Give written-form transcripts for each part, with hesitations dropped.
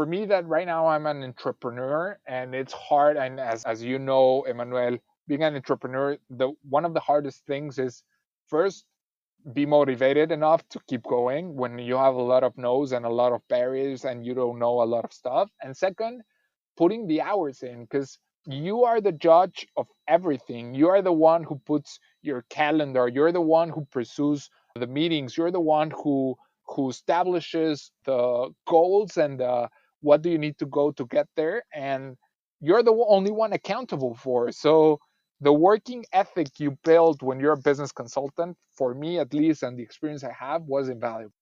for me that right now I'm an entrepreneur and it's hard. And as you know, Emmanuel, being an entrepreneur, the one of the hardest things is first be motivated enough to keep going when you have a lot of no's and a lot of barriers and you don't know a lot of stuff. And second, putting the hours in because you are the judge of everything. You are the one who puts your calendar. You're the one who pursues the meetings. You're the one who establishes the goals and what do you need to go to get there. And you're the only one accountable for. So the working ethic you build when you're a business consultant, for me at least, and the experience I have was invaluable.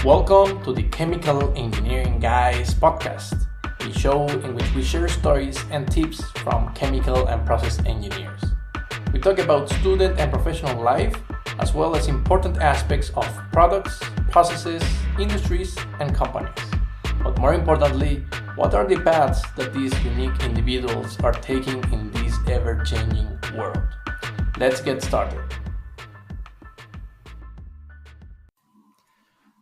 Welcome to the Chemical Engineering Guys podcast, a show in which we share stories and tips from chemical and process engineers. We talk about student and professional life, as well as important aspects of products, processes, industries, and companies. But more importantly, what are the paths that these unique individuals are taking in this ever-changing world? Let's get started.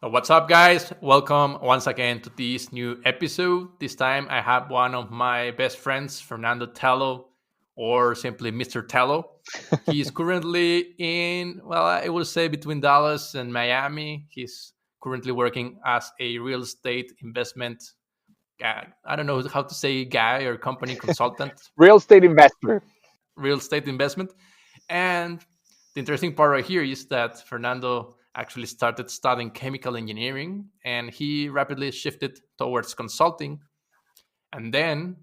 What's up, guys? Welcome once again to this new episode. This time I have one of my best friends, Fernando Tello, or simply Mr. Tello. He is currently I would say between Dallas and Miami. He's currently working as a real estate investment guy. I don't know how to say guy or company consultant, Real estate investor. real estate investment. And the interesting part right here is that Fernando actually started studying chemical engineering and he rapidly shifted towards consulting. And then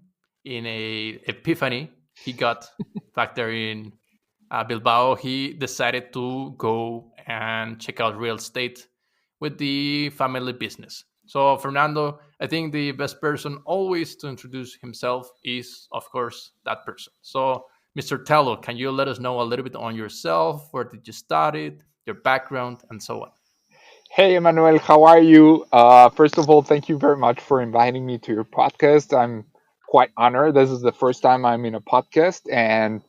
in a epiphany he got back there in Bilbao, he decided to go and check out real estate with the family business. So Fernando, I think the best person always to introduce himself is, of course, that person. So Mr. Tello, can you let us know a little bit on yourself? Where did you study, your background, and so on? Hey, Emmanuel, how are you? First of all, thank you very much for inviting me to your podcast. I'm quite honored. This is the first time I'm in a podcast, and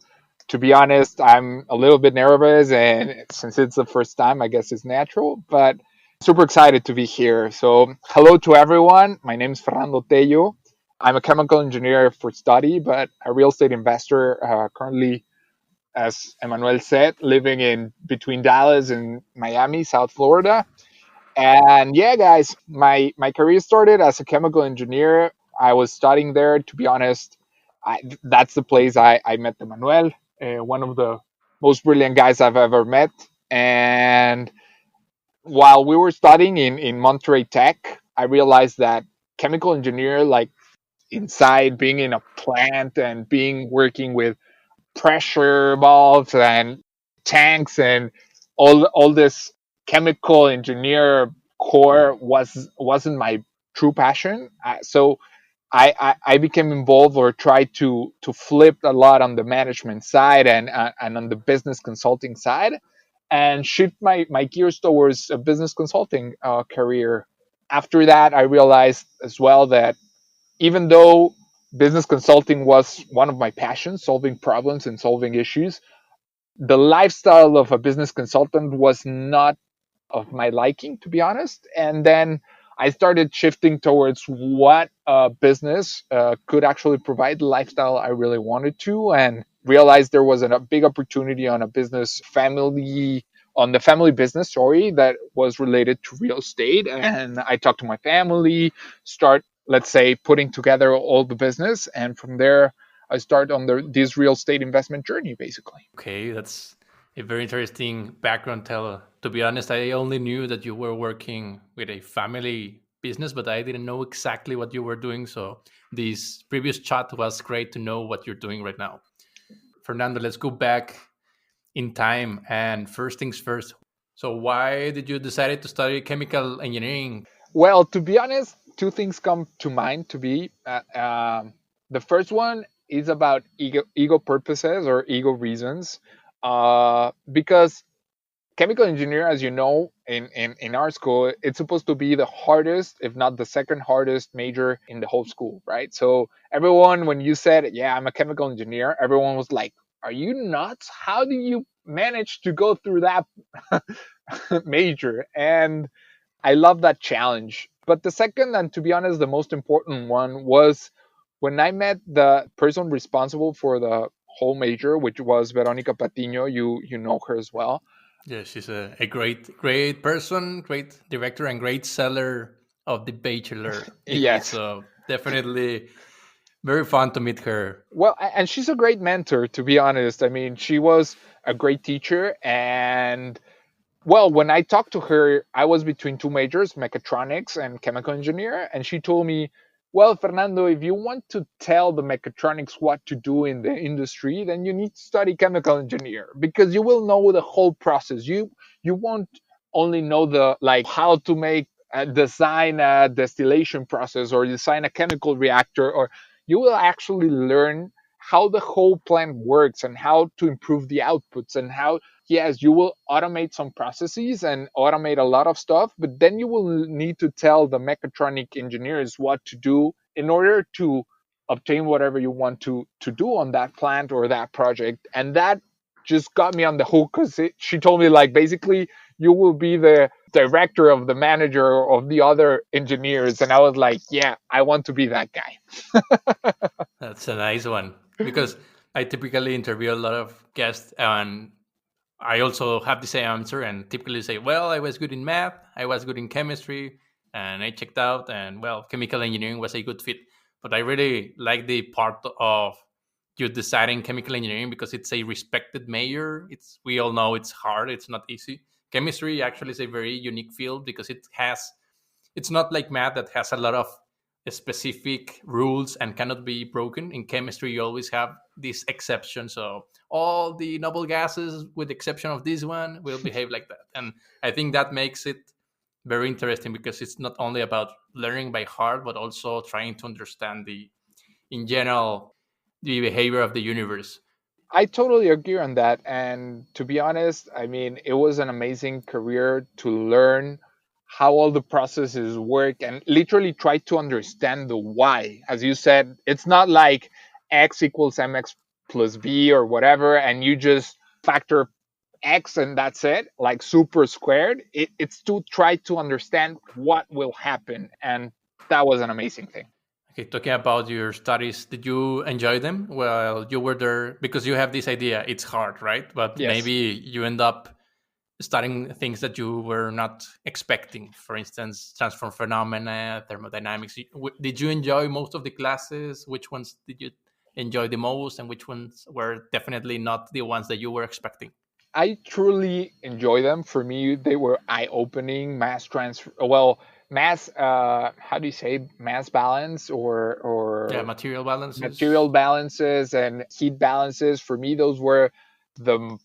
to be honest, I'm a little bit nervous. And since it's the first time, I guess it's natural, but super excited to be here. So, hello to everyone. My name is Fernando Tello. I'm a chemical engineer for study, but a real estate investor currently, as Emmanuel said, living in between Dallas and Miami, South Florida. And yeah, guys, my career started as a chemical engineer. I was studying there. To be honest, that's the place I met Emmanuel, one of the most brilliant guys I've ever met. And while we were studying in Monterey Tech, I realized that chemical engineer, like inside being in a plant and being working with pressure valves and tanks and all this chemical engineer core wasn't my true passion. So I became involved or tried to flip a lot on the management side and on the business consulting side and shift my gears towards a business consulting career. After that, I realized as well that even though business consulting was one of my passions, solving problems and solving issues, the lifestyle of a business consultant was not of my liking, to be honest. And then I started shifting towards what a business could actually provide the lifestyle I really wanted to, and realized there was a big opportunity on a business family on the family business, sorry, that was related to real estate. And I talked to my family, start, let's say, putting together all the business, and from there I start on this real estate investment journey, basically. Okay, that's a very interesting background, Tello. To be honest, I only knew that you were working with a family business, but I didn't know exactly what you were doing. So this previous chat was great to know what you're doing right now. Fernando, let's go back in time. And first things first. So why did you decide to study chemical engineering? Well, to be honest, two things come to mind. To be the first one is about ego purposes or ego reasons, because chemical engineer, as you know, in our school, it's supposed to be the hardest, if not the second hardest major in the whole school, right? So everyone, when you said, "Yeah, I'm a chemical engineer," everyone was like, "Are you nuts? How do you manage to go through that major?" And I love that challenge. But the second, and to be honest, the most important one was when I met the person responsible for the whole major, which was Veronica Patiño. You know her as well. Yeah, she's a great person, great director, and great seller of the bachelor degree. Yes. So definitely very fun to meet her. Well, and she's a great mentor, to be honest. I mean, she was a great teacher. And well, when I talked to her, I was between two majors, mechatronics and chemical engineer. And she told me, well, Fernando, if you want to tell the mechatronics what to do in the industry, then you need to study chemical engineer because you will know the whole process. You won't only know the like how to make design a distillation process or design a chemical reactor, or you will actually learn how the whole plant works and how to improve the outputs and how, yes, you will automate some processes and automate a lot of stuff, but then you will need to tell the mechatronic engineers what to do in order to obtain whatever you want to do on that plant or that project. And that just got me on the hook because she told me like basically you will be the director of the manager of the other engineers, and I was like, yeah, I want to be that guy. That's a nice one because I typically interview a lot of guests, and I also have the same answer and typically say, well, I was good in math, I was good in chemistry, and I checked out, and well, chemical engineering was a good fit. But I really like the part of you deciding chemical engineering because it's a respected major. It's we all know it's hard, it's not easy. Chemistry actually is a very unique field because it's not like math that has a lot of specific rules and cannot be broken. In chemistry, you always have this exception. So all the noble gases, with the exception of this one, will behave like that. And I think that makes it very interesting because it's not only about learning by heart, but also trying to understand in general, the behavior of the universe. I totally agree on that. And to be honest, I mean, it was an amazing career to learn how all the processes work and literally try to understand the why. As you said, it's not like x equals mx plus b or whatever, and you just factor x and that's it, like super squared. It's to try to understand what will happen. And that was an amazing thing. Okay, talking about your studies, did you enjoy them while you were there? Because you have this idea, it's hard, right? But Yes. maybe you end up studying things that you were not expecting. For instance, transform phenomena, thermodynamics. Did you enjoy most of the classes? Which ones did you enjoy the most, and which ones were definitely not the ones that you were expecting? I truly enjoy them. For me, they were eye-opening. Mass transfer, well, mass. How do you say mass balance Yeah, or material balances. material balances and heat balances? For me, those were the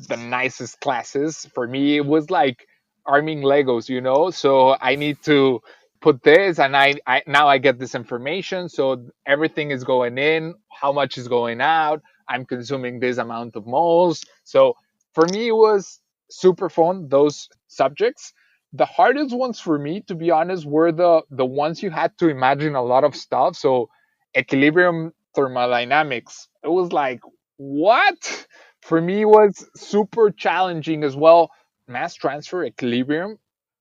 the nicest classes. For me, it was like arming Legos, you know. So I need to put this, and I now I get this information. So everything is going in. How much is going out? I'm consuming this amount of moles. So for me, it was super fun. Those subjects. The hardest ones for me, to be honest, were the ones you had to imagine a lot of stuff. So equilibrium thermodynamics. It was like, what? For me, it was super challenging as well. Mass transfer equilibrium.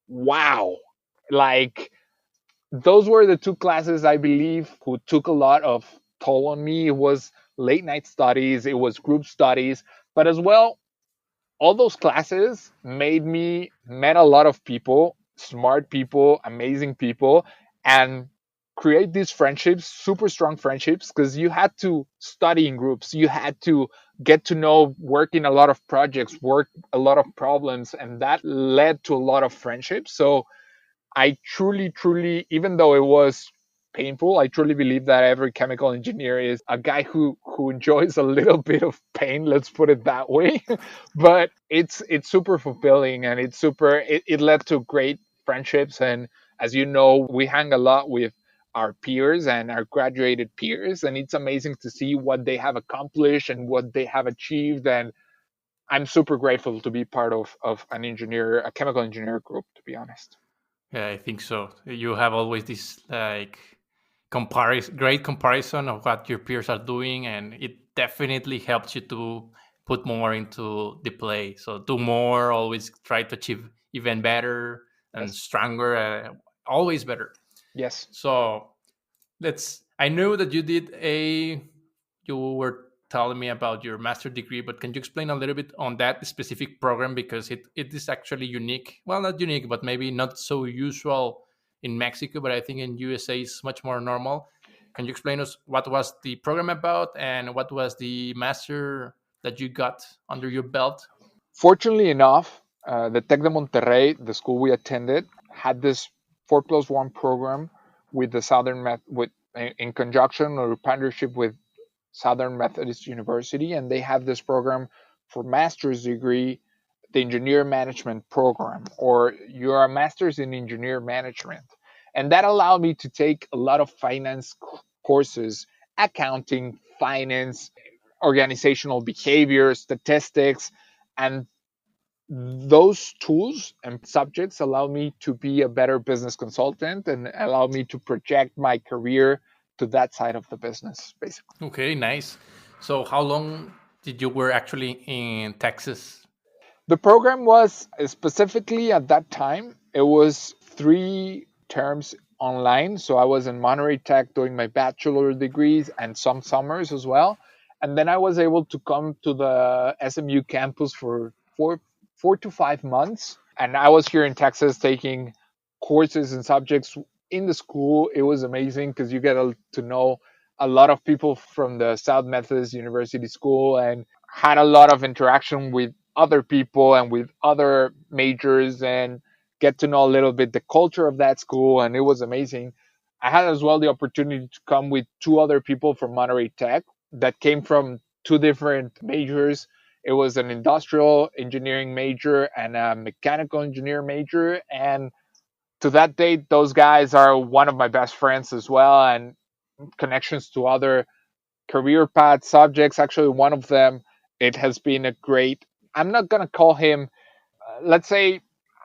Wow. Like, those were the two classes I believe who took a lot of toll on me. It was late night studies, it was group studies, but as well, all those classes made me met a lot of people, smart people, amazing people, and create these friendships, super strong friendships, because you had to study in groups, you had to get to know, work in a lot of projects, work a lot of problems, and that led to a lot of friendships. So I truly, truly, even though it was painful, I truly believe that every chemical engineer is a guy who enjoys a little bit of pain. Let's put it that way. But it's super fulfilling, and it's super. It led to great friendships, and as you know, we hang a lot with our peers and our graduated peers, and it's amazing to see what they have accomplished and what they have achieved. And I'm super grateful to be part of an engineer, a chemical engineer group, to be honest. Yeah, I think so. You have always this like great comparison of what your peers are doing, and it definitely helps you to put more into the play. So do more, always try to achieve even better. and Yes. stronger, always better. Yes. So let's. I know that you did a. You were telling me about your master degree, but can you explain a little bit on that specific program, because it is actually unique. Well, not unique, but maybe not so usual in Mexico, but I think in USA is much more normal. Can you explain us what was the program about and what was the master that you got under your belt? Fortunately enough, the Tec de Monterrey, the school we attended, had this 4+1 program with the with in conjunction or partnership with Southern Methodist University, and they have this program for master's degree, the engineer management program, or you're a master's in engineer management. And that allowed me to take a lot of finance courses, accounting, finance, organizational behavior, statistics, and those tools and subjects allow me to be a better business consultant and allow me to project my career to that side of the business, basically. Okay, nice. So how long did you were actually in Texas? The program was specifically at that time, it was 3 terms online. So I was in Monterey Tech doing my bachelor degrees and some summers as well. And then I was able to come to the SMU campus for 4 to 5 months. And I was here in Texas taking courses and subjects in the school. It was amazing because you get to know a lot of people from the South Methodist University School and had a lot of interaction with other people and with other majors and get to know a little bit the culture of that school, and it was amazing. I had as well the opportunity to come with 2 other people from Monterey Tech that came from 2 different majors. It was an industrial engineering major and a mechanical engineer major, and to that date those guys are one of my best friends as well, and connections to other career path subjects. Actually, one of them, it has been a great. I'm not gonna call him. Let's say,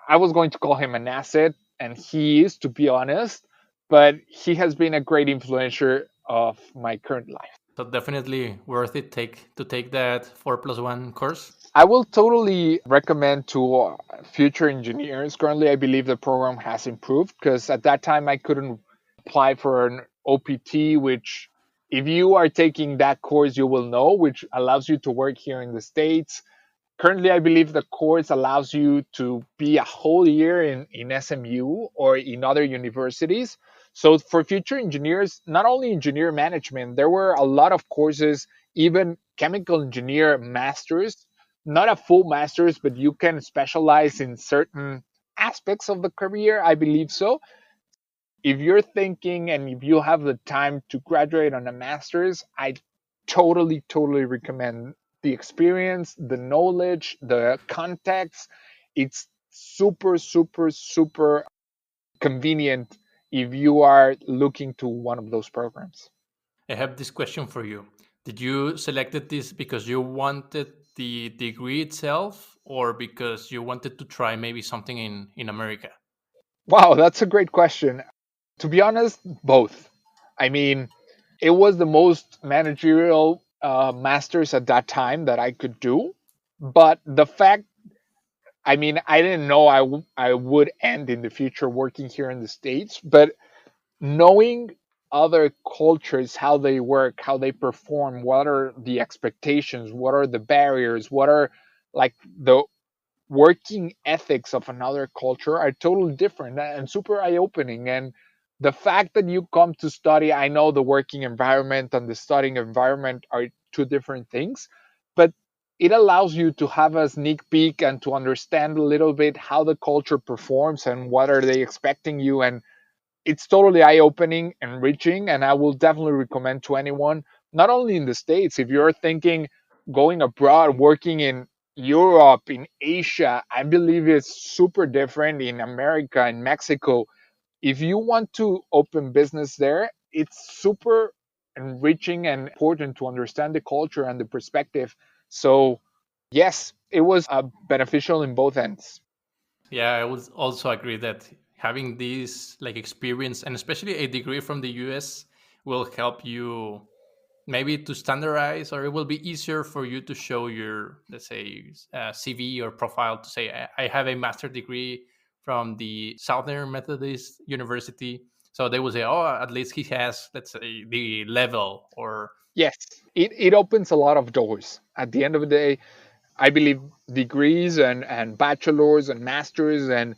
I was going to call him an asset, and he is, to be honest. But he has been a great influencer of my current life. So definitely worth it take that 4+1 course. I will totally recommend to future engineers. Currently, I believe the program has improved because at that time I couldn't apply for an OPT, which, if you are taking that course, you will know, which allows you to work here in the States. Currently, I believe the course allows you to be a whole year in SMU or in other universities. So for future engineers, not only engineer management, there were a lot of courses, even chemical engineer masters, not a full masters, but you can specialize in certain aspects of the career. I believe so. If you're thinking and if you have the time to graduate on a master's, I totally recommend the experience, the knowledge, the context. It's super convenient if you are looking to one of those programs. I have this question for you. Did you selected this because you wanted the degree itself, or because you wanted to try maybe something in America? Wow, that's a great question. To be honest, both. I mean, it was the most managerial masters at that time that I could do. But the fact, I mean, I didn't know I would end in the future working here in the States, but knowing other cultures, how they work, how they perform, what are the expectations, what are the barriers, what are like the working ethics of another culture are totally different and super eye-opening. And the fact that you come to study, I know the working environment and the studying environment are 2 different things, but it allows you to have a sneak peek and to understand a little bit how the culture performs and what are they expecting you. And it's totally eye-opening, enriching, and I will definitely recommend to anyone, not only in the States. If you're thinking going abroad, working in Europe, in Asia, I believe it's super different in America, in Mexico. If you want to open business there, it's super enriching and important to understand the culture and the perspective. So yes, it was beneficial in both ends. Yeah, I would also agree that having this like experience, and especially a degree from the US, will help you maybe to standardize, or it will be easier for you to show your, let's say, CV or profile to say, I have a master degree from the Southern Methodist University. So they would say, oh, at least he has, let's say, the level or Yes, it opens a lot of doors. At the end of the day, I believe degrees and bachelors and masters and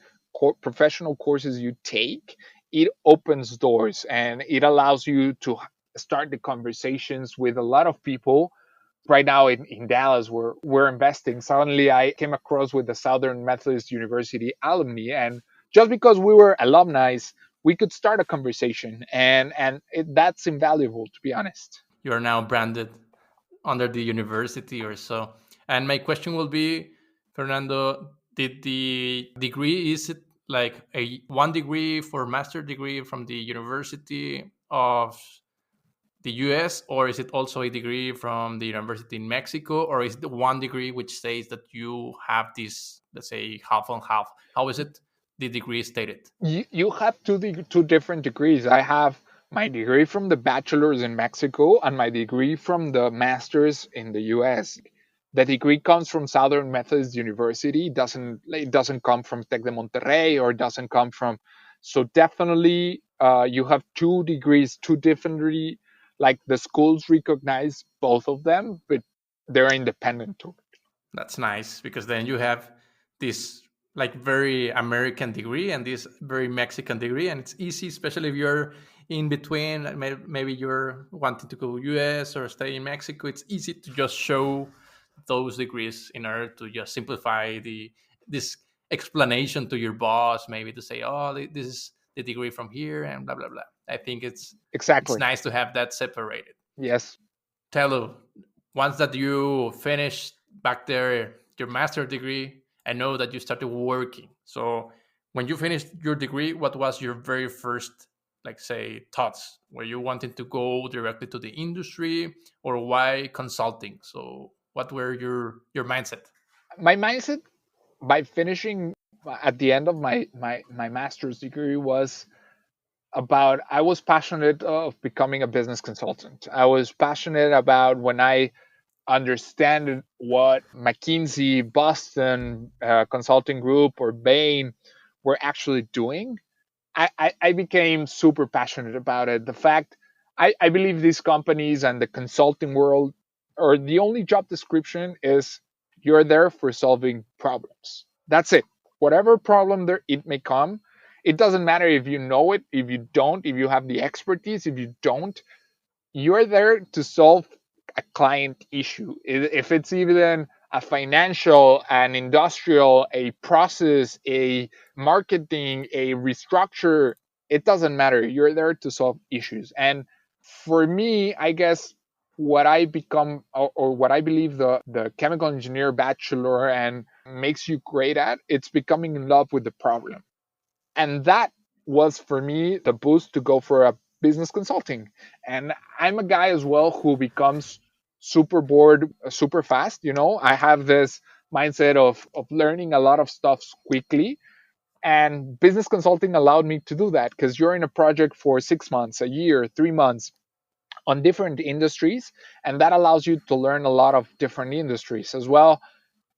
professional courses you take, it opens doors and it allows you to start the conversations with a lot of people. Right now in Dallas, we're investing. Suddenly, I came across with the Southern Methodist University alumni, and just because we were alumni, we could start a conversation, and that's invaluable, to be honest. you are now branded under the university or so. And my question will be, Fernando, did the degree, is it like a one degree for master degree from the University of the US, or is it also a degree from the university in Mexico, or is it one degree which says that you have this, let's say, half and half? How is it the degree stated? You have two different degrees. I have my degree from the bachelor's in Mexico and my degree from the master's in the US. The degree comes from Southern Methodist University. It doesn't come from Tec de Monterrey or doesn't come from. So definitely, you have two degrees, two different. Like the schools recognize both of them, but they're independent too. That's nice because then you have this like very American degree and this very Mexican degree, and it's easy, especially if you're in between. Like maybe you're wanting to go US or stay in Mexico. It's easy to just show those degrees in order to just simplify the this explanation to your boss. Maybe to say, "Oh, this is the degree from here," and blah blah blah. I think it's Exactly. nice to have that separated. Yes. Tello, once that you finished back there your master degree, I know that you started working. So when you finished your degree, what was your very first, like say, thoughts? Were you wanting to go directly to the industry, or why consulting? So what were your mindset? My mindset by finishing at the end of my master's degree was about I was passionate of becoming a business consultant. I was passionate about when I understand what McKinsey, Boston Consulting Group, or Bain were actually doing. I became super passionate about it. The fact I believe these companies and the consulting world, or the only job description is you're there for solving problems. That's it. Whatever problem there it may come, it doesn't matter if you know it, if you don't, if you have the expertise, if you don't, you're there to solve a client issue. If it's even a financial, an industrial, a process, a marketing, a restructure, it doesn't matter. You're there to solve issues. And for me, I guess what I become or what I believe the chemical engineer bachelor and makes you great at, it's becoming in love with the problem. And that was for me the boost to go for a business consulting. And I'm a guy as well who becomes super bored super fast. I have this mindset of learning a lot of stuff quickly, and business consulting allowed me to do that because you're in a project for 6 months, a year, 3 months on different industries, and that allows you to learn a lot of different industries as well.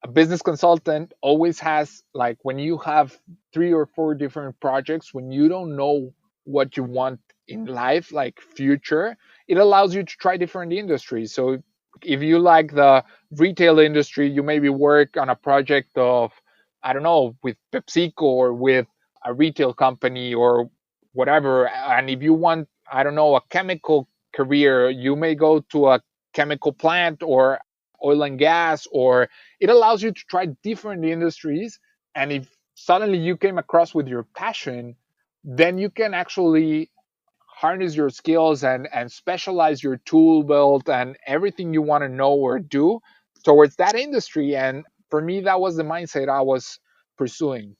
A business consultant always has, like, when you have 3 or 4 different projects, when you don't know what you want in life, like future, it allows you to try different industries. So if you like the retail industry, you maybe work on a project of, I don't know, with PepsiCo or with a retail company or whatever. And if you want, I don't know, a chemical career, you may go to a chemical plant or oil and gas, or it allows you to try different industries. And if suddenly you came across with your passion, then you can actually harness your skills and specialize your tool belt and everything you want to know or do towards that industry. And for me, that was the mindset I was pursuing.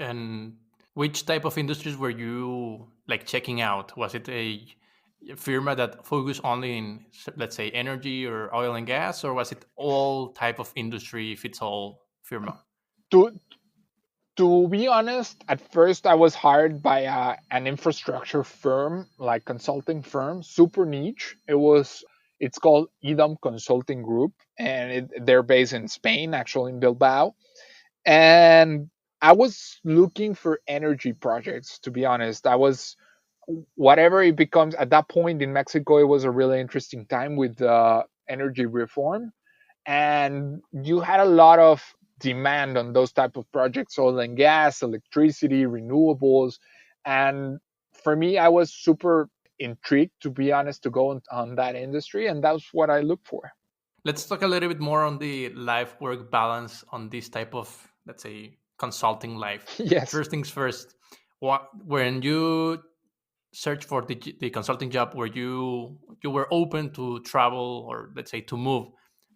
And which type of industries were you like checking out? Was it a firma that focused only in, let's say, energy or oil and gas, or was it all type of industry fits all firma? To to be honest, at first I was hired by an infrastructure firm, like consulting firm, super niche. It's called EDOM Consulting Group, and they're based in Spain, actually in Bilbao. And I was looking for energy projects, to be honest. I was, whatever it becomes at that point in Mexico, it was a really interesting time with energy reform. And you had a lot of demand on those type of projects, oil and gas, electricity, renewables. And for me, I was super intrigued, to be honest, to go on that industry. And that's what I look for. Let's talk a little bit more on the life work balance on this type of, let's say, consulting life. Yes. First things first, what when you search for the consulting job, where you were open to travel, or let's say to move,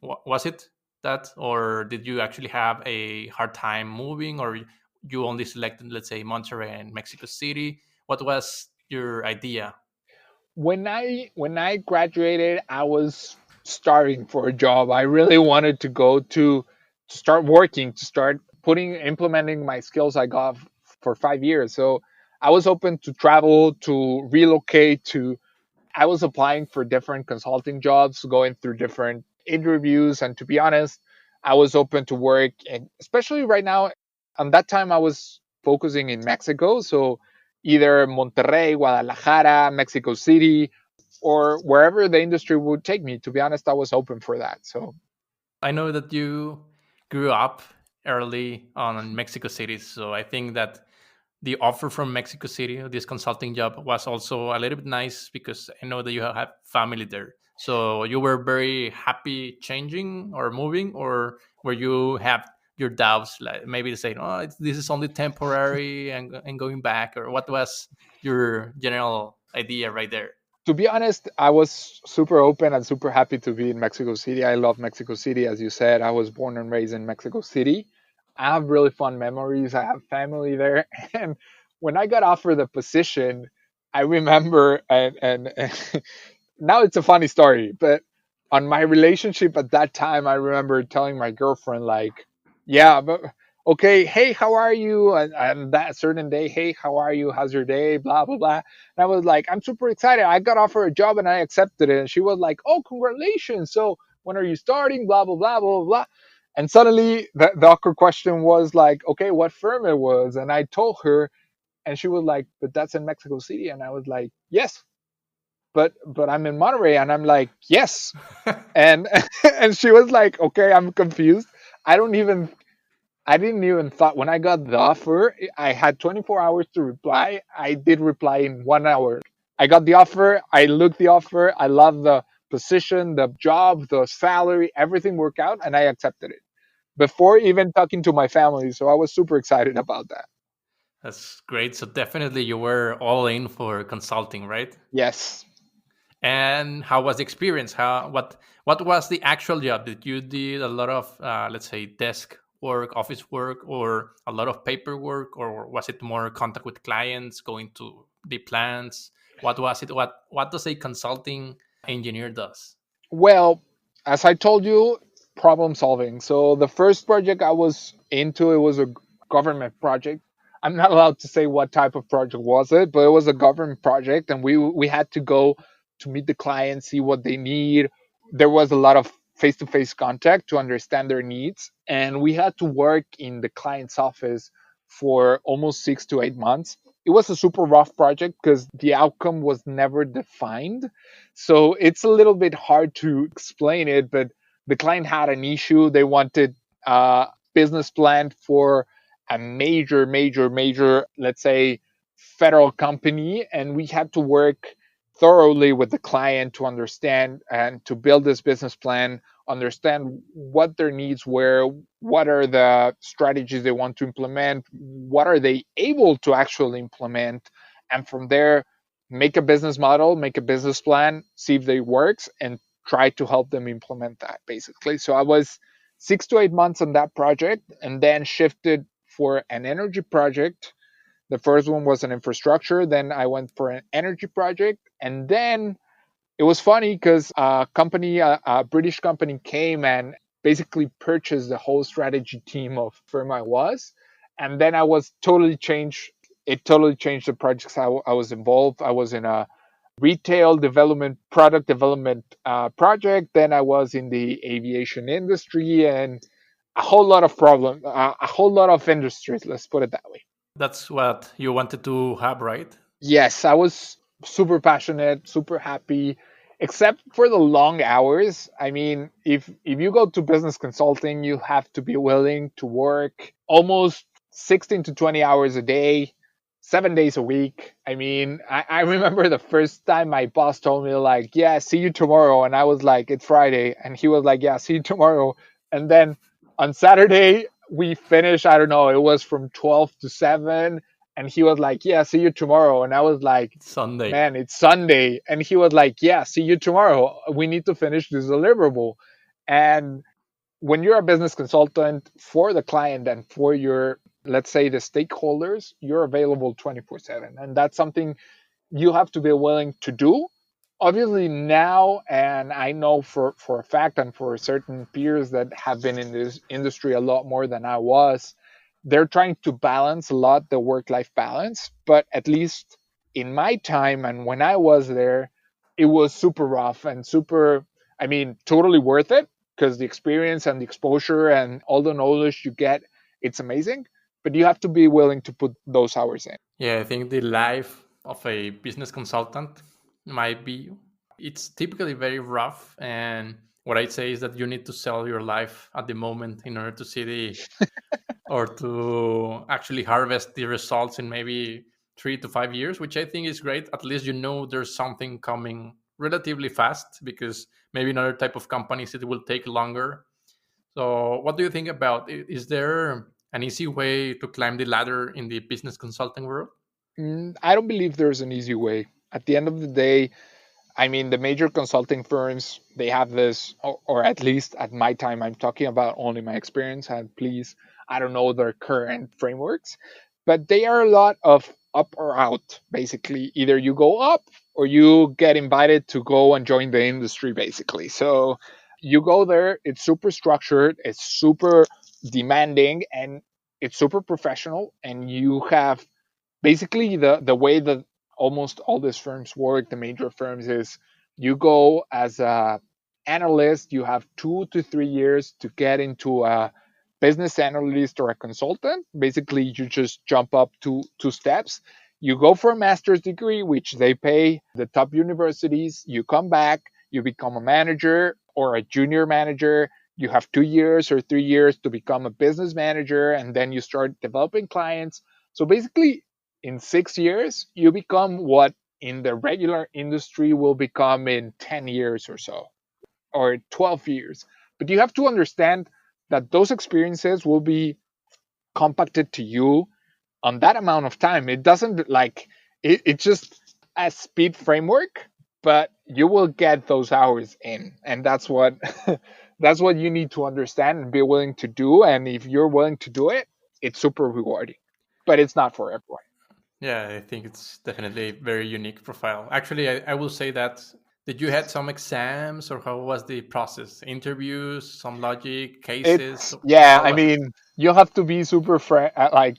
was it that, or did you actually have a hard time moving, or you only selected, let's say, Monterrey and Mexico City? What was your idea? When I graduated, I was starving for a job. I really wanted to go to start working, to start putting implementing my skills I got for 5 years. So I was open to travel, to relocate, to I was applying for different consulting jobs, going through different interviews, and to be honest, I was open to work, and especially right now. On that time, I was focusing in Mexico, so either Monterrey, Guadalajara, Mexico City, or wherever the industry would take me. To be honest, I was open for that. So I know that you grew up early on in Mexico City, so I think that the offer from Mexico City, this consulting job, was also a little bit nice because I know that you have family there. So you were very happy changing or moving, or were you have your doubts, like maybe saying, "Oh, this is only temporary and going back," or what was your general idea right there? to be honest, I was super open and super happy to be in Mexico City. I love Mexico City. As you said, I was born and raised in Mexico City. I have really fun memories. I have family there. And when I got offered the position, I remember, and now it's a funny story, but on my relationship at that time, I remember telling my girlfriend, like, yeah, but okay, hey, how are you? And that certain day, hey, how are you? How's your day? Blah, blah, blah. And I was like, I'm super excited. I got offered a job and I accepted it. And she was like, oh, congratulations. So when are you starting? Blah, blah, blah, blah, blah. And suddenly the awkward question was like, okay, what firm it was. And I told her, and she was like, but that's in Mexico City. And I was like, yes, but I'm in Monterey. And I'm like, yes. And and she was like, okay, I'm confused. I don't even I didn't even thought when I got the offer, I had 24 hours to reply. I did reply in 1 hour. I got the offer. I looked the offer. I love the position, the job, the salary, everything worked out, and I accepted it before even talking to my family. So I was super excited about that. That's great. So definitely you were all in for consulting, right? Yes. And how was the experience? What was the actual job? Did you did a lot of let's say desk work, office work, or a lot of paperwork, or was it more contact with clients, going to the plants? What was it? What does a consulting engineer does? Well, as I told you, problem solving. So the first project I was into, it was a government project. I'm not allowed to say what type of project was it, but it was a government project, and we had to go to meet the client, see what they need. There was a lot of face-to-face contact to understand their needs, and we had to work in the client's office for almost 6 to 8 months. It was a super rough project because the outcome was never defined, so it's a little bit hard to explain it, but the client had an issue. They wanted a business plan for a major, let's say, federal company. And we had to work thoroughly with the client to understand and to build this business plan, understand what their needs were, what are the strategies they want to implement, what are they able to actually implement. And from there, make a business model, make a business plan, see if they works, and try to help them implement that basically. So I was 6 to 8 months on that project, and then shifted for an energy project. The first one was an infrastructure, then I went for an energy project, and then it was funny because a British company came and basically purchased the whole strategy team of firm I was. And then I was totally changed. It totally changed the projects I was involved. I was in a retail development, product development project. Then I was in the aviation industry, and a whole lot of problems, a whole lot of industries. Let's put it that way. That's what you wanted to have, right? Yes, I was super passionate, super happy, except for the long hours. I mean, if you go to business consulting, you have to be willing to work almost 16 to 20 hours a day, 7 days a week. I mean, I remember the first time my boss told me like, "Yeah, see you tomorrow," and I was like, "It's Friday," and he was like, "Yeah, see you tomorrow," and then on Saturday we finished. I don't know, it was from 12 to 7, and he was like, "Yeah, see you tomorrow." And I was like, Sunday. "Man, it's Sunday." And he was like, "Yeah, see you tomorrow. We need to finish this deliverable." And when you're a business consultant for the client and for your, let's say, the stakeholders, you're available 24/7. And that's something you have to be willing to do. Obviously now, and I know for a fact and for certain peers that have been in this industry a lot more than I was, they're trying to balance a lot the work-life balance. But at least in my time and when I was there, it was super rough and super, I mean, totally worth it because the experience and the exposure and all the knowledge you get, it's amazing. But you have to be willing to put those hours in. Yeah, I think the life of a business consultant might be, it's typically very rough. And what I'd say is that you need to sell your life at the moment in order to see the, or to actually harvest the results in maybe 3 to 5 years, which I think is great. At least you know there's something coming relatively fast, because maybe in other type of companies it will take longer. So, what do you think about? Is there an easy way to climb the ladder in the business consulting world? I don't believe there's an easy way. At the end of the day, I mean, the major consulting firms, they have this, or at least at my time, I'm talking about only my experience, and please, I don't know their current frameworks, but they are a lot of up or out, basically. Either you go up or you get invited to go and join the industry, basically. So you go there, it's super structured, it's super demanding, and it's super professional, and you have basically the way that almost all these firms work, the major firms, is you go as a analyst, you have 2 to 3 years to get into a business analyst or a consultant. Basically you just jump up two steps. You go for a master's degree, which they pay the top universities. You come back, you become a manager or a junior manager. You have 2 years or 3 years to become a business manager, and then you start developing clients. So basically, in 6 years, you become what in the regular industry will become in 10 years or so, or 12 years. But you have to understand that those experiences will be compacted to you on that amount of time. It doesn't like, it's just a speed framework, but you will get those hours in. And that's what, that's what you need to understand and be willing to do. And if you're willing to do it, it's super rewarding, but it's not for everyone. Yeah, I think it's definitely a very unique profile. Actually, I will say that. Did you had some exams, or how was the process? Interviews, some logic, cases? It's, yeah. How I was it? mean, you have to be super like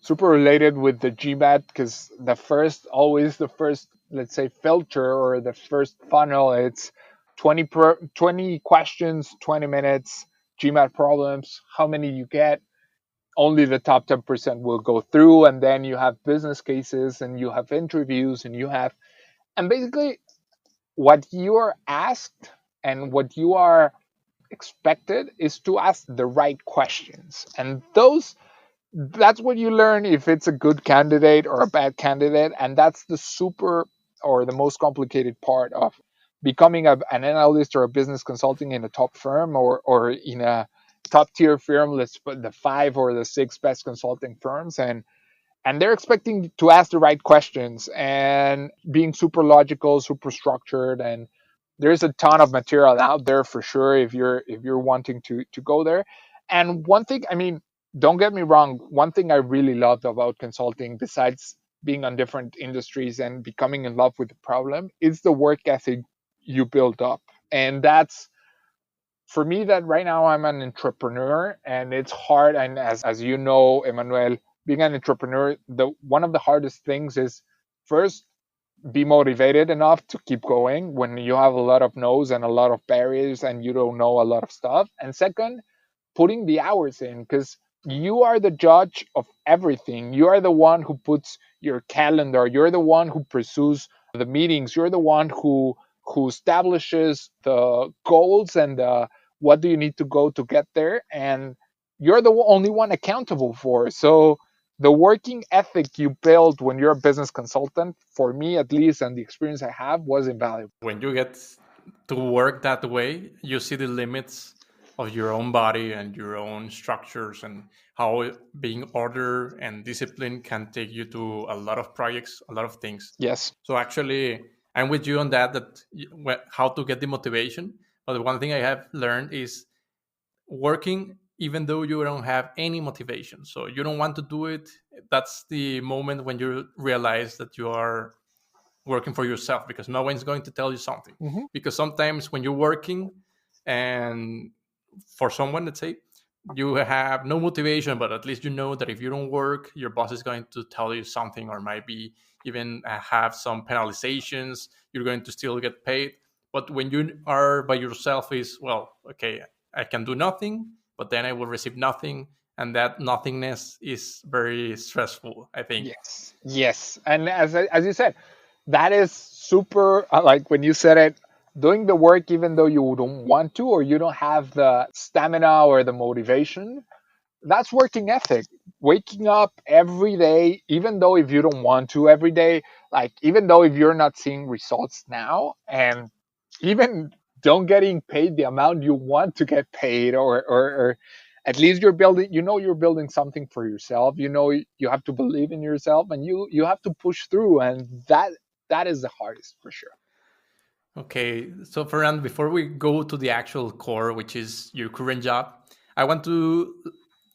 super related with the GMAT because the first, always the first, let's say, filter or the first funnel. It's 20 questions, 20 minutes, GMAT problems. How many you get? Only the top 10% will go through, and then you have business cases, and you have interviews, and you have, and basically what you are asked and what you are expected is to ask the right questions. And those, that's what you learn if it's a good candidate or a bad candidate. And that's the super, or the most complicated part of becoming an analyst or a business consulting in a top firm, or in a top tier firm. Let's put the five or the six best consulting firms. And they're expecting to ask the right questions and being super logical, super structured. And there's a ton of material out there for sure if you're wanting to go there. And one thing, I mean, don't get me wrong, one thing I really loved about consulting, besides being on different industries and becoming in love with the problem, is the work ethic you build up. And that's, for me, that right now I'm an entrepreneur and it's hard. And as you know, Emmanuel, being an entrepreneur, the one of the hardest things is, first, be motivated enough to keep going when you have a lot of no's and a lot of barriers and you don't know a lot of stuff. And second, putting the hours in, because you are the judge of everything. You are the one who puts your calendar. You're the one who pursues the meetings. You're the one who establishes the goals and what do you need to go to get there, and you're the only one accountable for. So the working ethic you build when you're a business consultant, for me at least, and the experience I have, was invaluable. When you get to work that way, you see the limits of your own body and your own structures, and how being order and discipline can take you to a lot of projects, a lot of things. Yes. So actually, I'm with you on that. How to get the motivation. But the one thing I have learned is working even though you don't have any motivation. So you don't want to do it. That's the moment when you realize that you are working for yourself, because no one's going to tell you something. Hmm. Because sometimes when you're working and for someone, let's say, you have no motivation, but at least you know that if you don't work, your boss is going to tell you something, or maybe even have some penalizations. You're going to still get paid. But when you are by yourself, is, well, okay, I can do nothing, but then I will receive nothing, and that nothingness is very stressful, I think. Yes, yes, and as you said, that is super. Like when you said it, doing the work even though you don't want to, or you don't have the stamina or the motivation, that's working ethic. Waking up every day, even though if you don't want to every day, like even though if you're not seeing results now, and even don't getting paid the amount you want to get paid, or at least you're building, you're building something for yourself. You have to believe in yourself, and you have to push through, and that is the hardest for sure. Okay, so Ferran, before we go to the actual core, which is your current job, I want to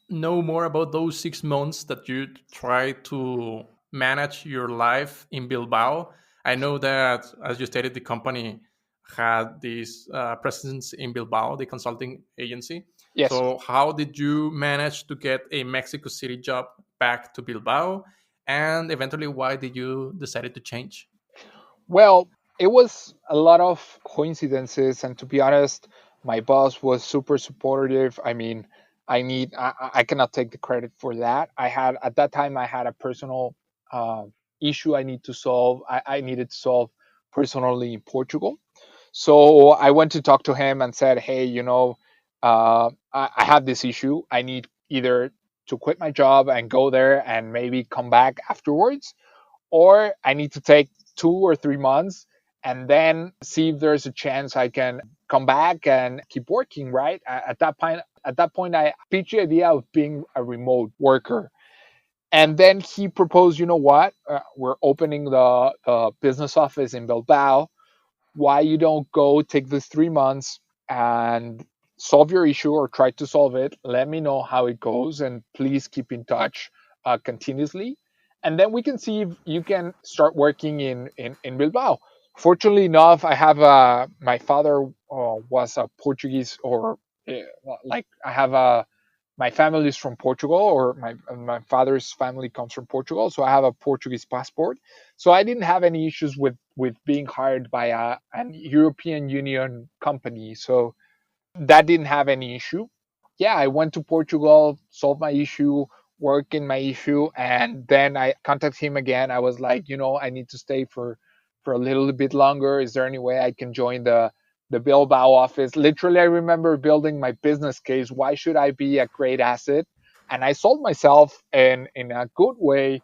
know more about those 6 months that you try to manage your life in Bilbao. I know that, as you stated, the company had this presence in Bilbao, the consulting agency. Yes. So, how did you manage to get a Mexico City job back to Bilbao? And eventually, why did you decide to change? Well, it was a lot of coincidences, and to be honest, my boss was super supportive. I mean, I cannot take the credit for that. I had at that time I had a personal uh, issue I need to solve. I needed to solve personally in Portugal, so I went to talk to him and said, "Hey, I have this issue. I need either to quit my job and go there and maybe come back afterwards, or I need to take 2 or 3 months and then see if there's a chance I can come back and keep working." Right at that point, I pitched the idea of being a remote worker, and then he proposed, you know what, we're opening the business office in Bilbao. Why you don't go take these 3 months and solve your issue, or try to solve it? Let me know how it goes, and please keep in touch continuously, and then we can see if you can start working in Bilbao. Fortunately enough, I have my father was a Portuguese, or uh, like I have a my family is from Portugal, or my father's family comes from Portugal, so I have a Portuguese passport. So I didn't have any issues with being hired by an European Union company. So that didn't have any issue. Yeah, I went to Portugal, solved my issue, worked in my issue, and then I contacted him again. I was like, I need to stay for a little bit longer. Is there any way I can join the Bilbao office? Literally, I remember building my business case. Why should I be a great asset? And I sold myself in a good way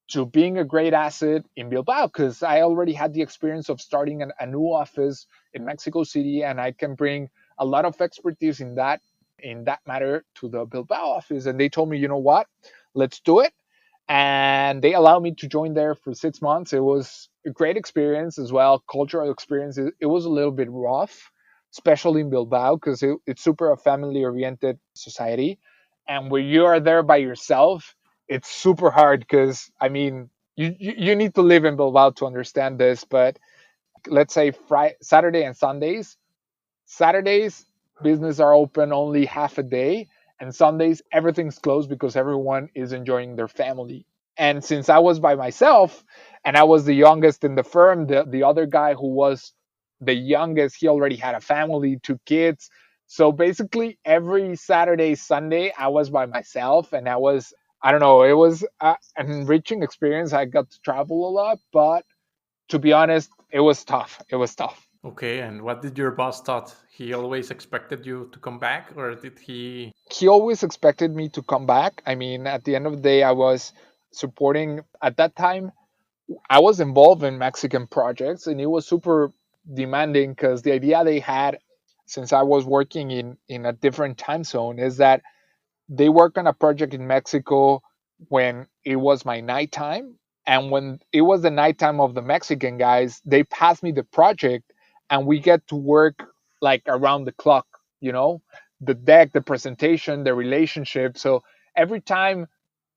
to being a great asset in Bilbao, because I already had the experience of starting a new office in Mexico City, and I can bring a lot of expertise in that matter to the Bilbao office. And they told me, you know what, let's do it. And they allowed me to join there for 6 months. It was a great experience as well, cultural experience. It was a little bit rough, especially in Bilbao, because it's super a family oriented society. And when you are there by yourself, it's super hard, because I mean, you need to live in Bilbao to understand this. But let's say Saturday and Sundays. Saturdays, business are open only half a day, and Sundays, everything's closed because everyone is enjoying their family. And since I was by myself and I was the youngest in the firm, the other guy who was the youngest, he already had a family, 2 kids. So basically, every Saturday, Sunday, I was by myself, and I don't know, it was an enriching experience. I got to travel a lot, but to be honest, it was tough. It was tough. Okay, and what did your boss thought? He always expected you to come back, or did he? He always expected me to come back. I mean, at the end of the day, I was supporting, at that time, I was involved in Mexican projects, and it was super demanding because the idea they had, since I was working in a different time zone, is that they work on a project in Mexico when it was my nighttime. And when it was the nighttime of the Mexican guys, they pass me the project and we get to work like around the clock, you know, the deck, the presentation, the relationship. So every time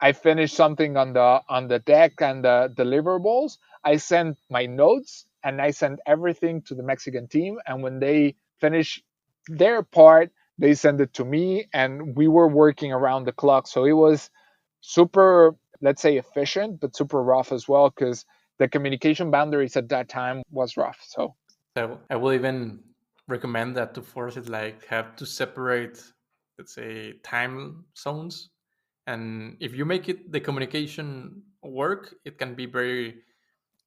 I finish something on the deck and the deliverables, I send my notes and I send everything to the Mexican team. And when they finish their part, they sent it to me, and we were working around the clock. So it was super, let's say, efficient, but super rough as well because the communication boundaries at that time was rough. So So I will even recommend that to force it, like have to separate, let's say, time zones. And if you make it the communication work, it can be very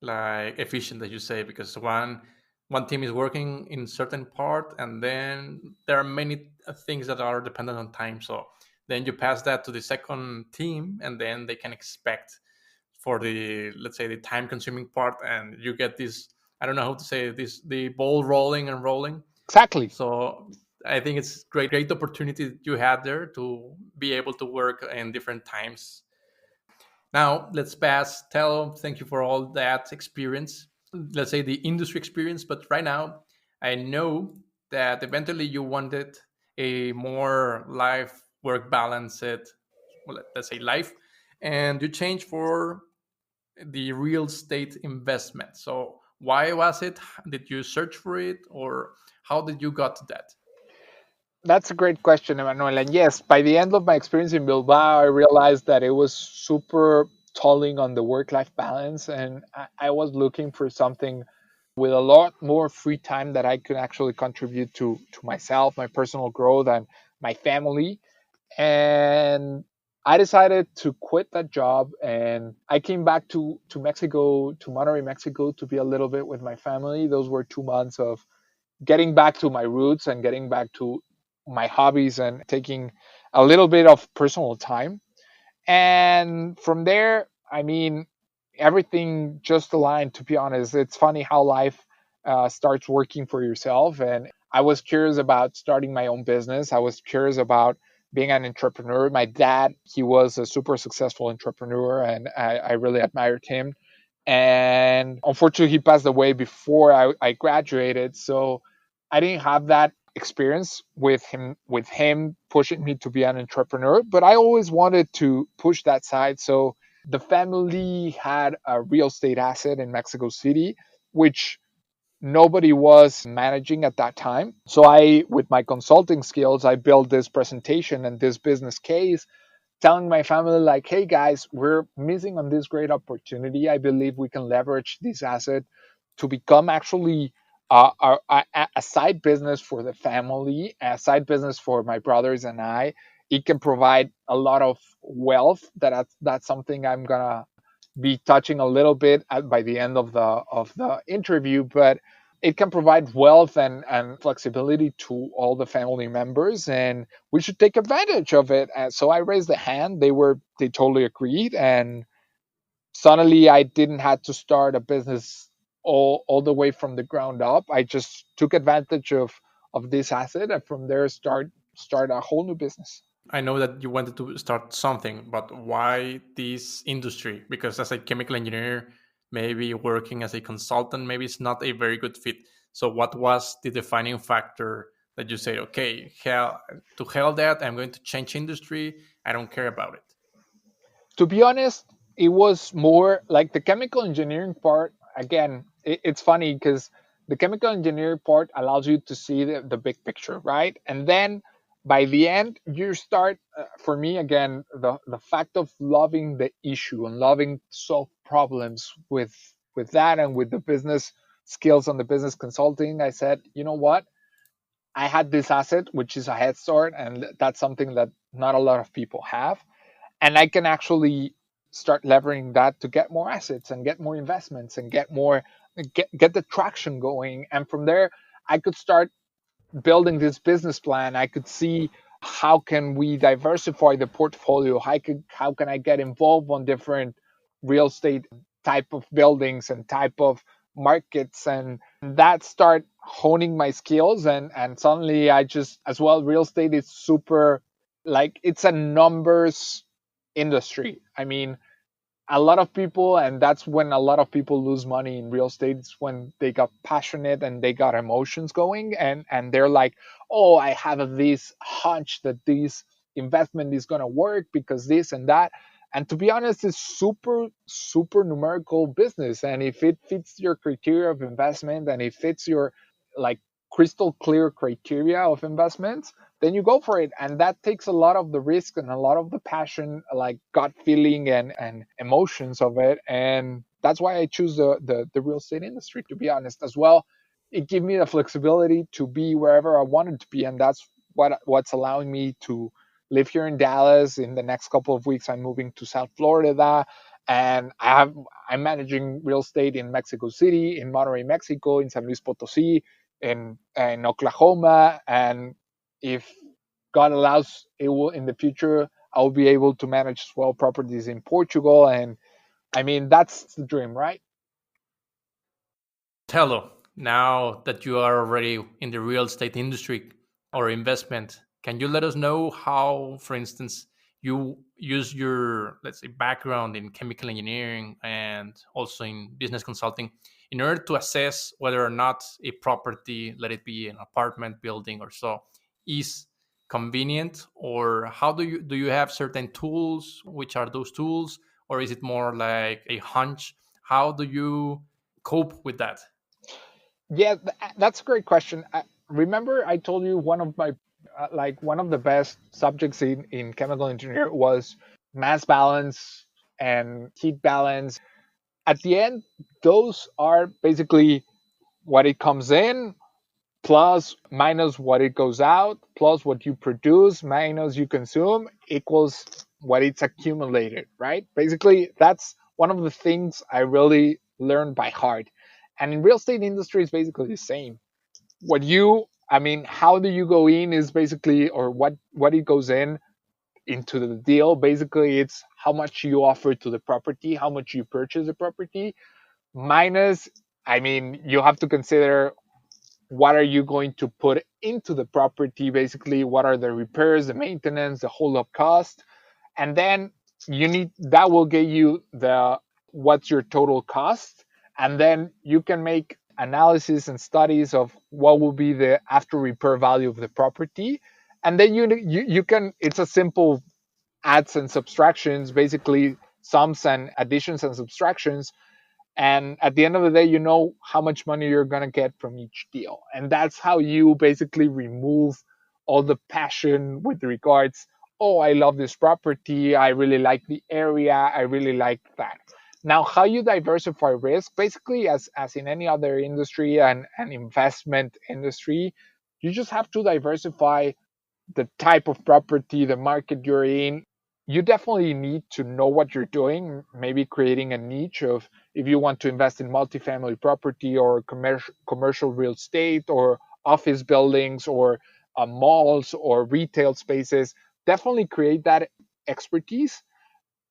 like efficient, as you say, because one team is working in certain part, and then there are many things that are dependent on time. So then you pass that to the second team, and then they can expect for the, let's say, the time consuming part, and you get this, I don't know how to say this, the ball rolling and rolling. exactly. So I think it's great opportunity you had there to be able to work in different times. Now let's pass. Tell, thank you for all that experience. Let's say the industry experience, but right now I know that eventually you wanted a more life work balanced, well, let's say life, and you changed for the real estate investment. So why was it? Did you search for it, or how did you got to that? That's a great question, Emmanuel. And yes, by the end of my experience in Bilbao, I realized that it was super tolling on the work life balance. And I was looking for something with a lot more free time that I could actually contribute to myself, my personal growth, and my family. And I decided to quit that job, and I came back to Mexico, to Monterrey, Mexico, to be a little bit with my family. Those were 2 months of getting back to my roots and getting back to my hobbies and taking a little bit of personal time. And from there, I mean, everything just aligned, to be honest. It's funny how life starts working for yourself. And I was curious about starting my own business. I was curious about being an entrepreneur. My dad, he was a super successful entrepreneur, and I really admired him. And unfortunately, he passed away before I graduated. So I didn't have that experience with him pushing me to be an entrepreneur, but I always wanted to push that side. So the family had a real estate asset in Mexico City, which nobody was managing at that time. So I, with my consulting skills, I built this presentation and this business case, telling my family like, hey guys, we're missing on this great opportunity. I believe we can leverage this asset to become actually a side business for the family, a side business for my brothers and I. It can provide a lot of wealth. That's something I'm gonna be touching a little bit by the end of the interview, but it can provide wealth and flexibility to all the family members, and we should take advantage of it. And so I raised the hand. They totally agreed, and suddenly I didn't have to start a business all the way from the ground up. I just took advantage of this asset, and from there start a whole new business. I know that you wanted to start something, but why this industry? Because as a chemical engineer, maybe working as a consultant, maybe it's not a very good fit. So, what was the defining factor that you say, okay, hell that, I'm going to change industry. I don't care about it. To be honest, it was more like the chemical engineering part. Again, it's funny because the chemical engineering part allows you to see the big picture, right? And then by the end, you start, for me, again, the fact of loving the issue and loving solve problems with that and with the business skills on the business consulting. I said, you know what? I had this asset, which is a head start, and that's something that not a lot of people have. And I can actually start leveraging that to get more assets and get more investments and get the traction going. And from there, I could start building this business plan. I could see how can we diversify the portfolio. How can I get involved on different real estate type of buildings and type of markets, and that start honing my skills. And suddenly I just, as well, real estate is super, like, it's a numbers industry. I mean, a lot of people, and that's when a lot of people lose money in real estate, is when they got passionate and they got emotions going, and they're like, oh, I have this hunch that this investment is going to work because this and that. And to be honest, it's super numerical business, and if it fits your criteria of investment and it fits your, like, crystal clear criteria of investments, then you go for it. And that takes a lot of the risk and a lot of the passion, like gut feeling and emotions of it. And that's why I choose the real estate industry, to be honest, as well. It gave me the flexibility to be wherever I wanted to be. And that's what's allowing me to live here in Dallas. In the next couple of weeks, I'm moving to South Florida. And I'm managing real estate in Mexico City, in Monterrey, Mexico, in San Luis Potosí, in Oklahoma. And if God allows, it will, in the future, I'll be able to manage as well properties in Portugal. And I mean, that's the dream, right? Tello, now that you are already in the real estate industry or investment, can you let us know how, for instance, you use your, let's say, background in chemical engineering and also in business consulting in order to assess whether or not a property, let it be an apartment building or so, is convenient? Or how do you have certain tools? Which are those tools? Or is it more like a hunch? How do you cope with that? Yeah, that's a great question. Remember, I told you one of my, like, one of the best subjects in chemical engineering was mass balance and heat balance. At the end, those are basically what it comes in plus minus what it goes out plus what you produce minus you consume equals what it's accumulated, right? Basically, that's one of the things I really learned by heart. And in real estate industry is basically the same. What you, I mean, how do you go in is basically, or what it goes in into the deal. Basically, it's how much you offer to the property, how much you purchase the property, minus, I mean, you have to consider what are you going to put into the property. Basically, what are the repairs, the maintenance, the hold up cost. And then you need, that will get you the, what's your total cost. And then you can make analysis and studies of what will be the after repair value of the property. And then you can, it's a simple adds and subtractions, basically sums and additions and subtractions. And at the end of the day, you know how much money you're going to get from each deal. And that's how you basically remove all the passion with regards, oh, I love this property, I really like the area, I really like that. Now, how you diversify risk, basically, as in any other industry and an investment industry, you just have to diversify the type of property, the market you're in. You definitely need to know what you're doing, maybe creating a niche of, if you want to invest in multifamily property or commercial real estate or office buildings or malls or retail spaces, definitely create that expertise.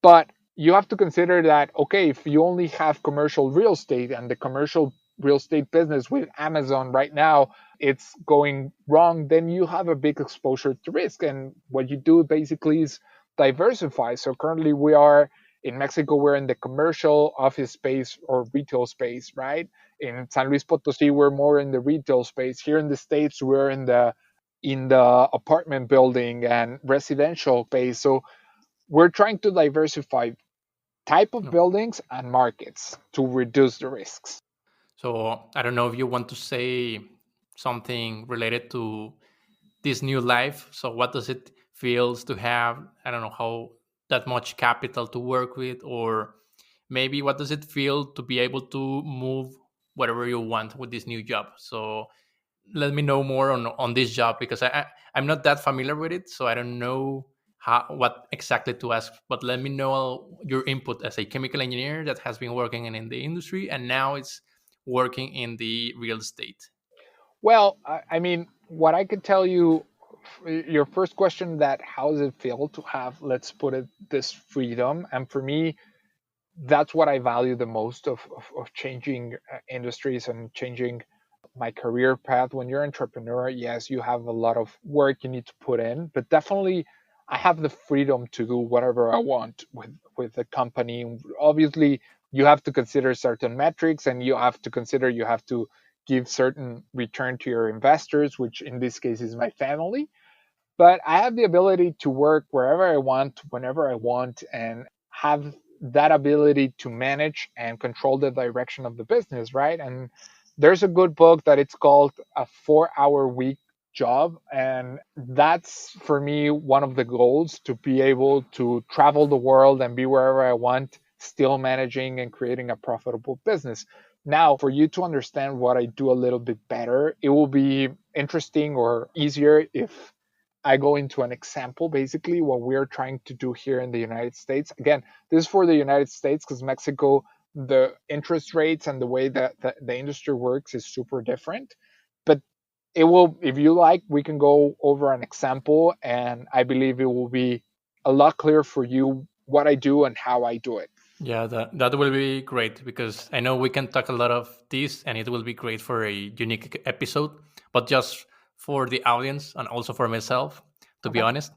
But you have to consider that, okay, if you only have commercial real estate and the commercial real estate business with Amazon right now, it's going wrong, then you have a big exposure to risk. And what you do basically is diversify. So currently we are in Mexico, we're in the commercial office space or retail space, right? In San Luis Potosí, we're more in the retail space. Here in the States, we're in the apartment building and residential space. So we're trying to diversify type of No. buildings and markets to reduce the risks. So I don't know if you want to say something related to this new life. So what does it feels to have? I don't know how that much capital to work with, or maybe what does it feel to be able to move wherever you want with this new job? So let me know more on this job, because I'm not that familiar with it, so I don't know how what exactly to ask. But let me know your input as a chemical engineer that has been working in the industry and now it's working in the real estate. Well, I mean, what I could tell you, your first question, that how does it feel to have, let's put it, this freedom? And for me, that's what I value the most of changing industries and changing my career path. When you're an entrepreneur, yes, you have a lot of work you need to put in, but definitely I have the freedom to do whatever I want with the company. Obviously, you have to consider certain metrics, and you have to consider you have to give certain return to your investors, which in this case is my family. But I have the ability to work wherever I want, whenever I want, and have that ability to manage and control the direction of the business, right? And there's a good book that it's called A 4 Hour Week Job. And that's for me one of the goals, to be able to travel the world and be wherever I want, still managing and creating a profitable business. Now, for you to understand what I do a little bit better, it will be interesting or easier if I go into an example, basically, what we're trying to do here in the United States. Again, this is for the United States because Mexico, the interest rates and the way that the industry works is super different. But it will, if you like, we can go over an example, and I believe it will be a lot clearer for you what I do and how I do it. Yeah, that will be great, because I know we can talk a lot of this and it will be great for a unique episode. But just for the audience and also for myself, to be Okay. honest,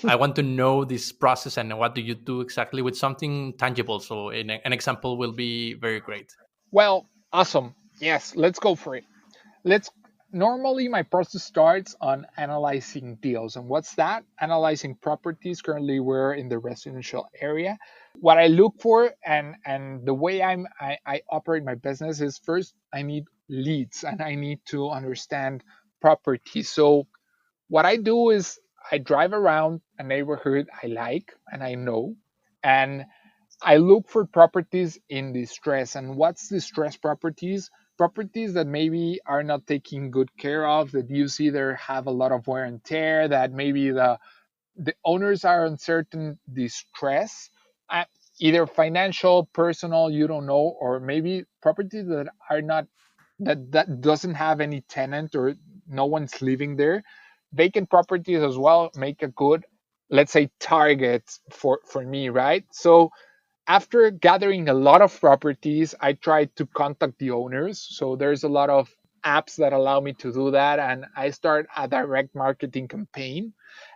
I want to know this process and what do you do exactly with something tangible. So an example will be very great. Well, awesome. Yes, let's go for it. Let's Normally my process starts on analyzing deals. And what's that? Analyzing properties. Currently we're in the residential area. What I look for, and the way I operate my business is, first I need leads and I need to understand properties. So what I do is I drive around a neighborhood I like and I know, and I look for properties in distress. And what's distress properties? Properties that maybe are not taken good care of, that you see there have a lot of wear and tear, that maybe the owners are in certain distress, uh, either financial, personal, you don't know, or maybe properties that are not, that doesn't have any tenant or no one's living there. Vacant properties as well make a good, let's say, target for me, right? So after gathering a lot of properties, I tried to contact the owners. So there's a lot of apps that allow me to do that. And I start a direct marketing campaign.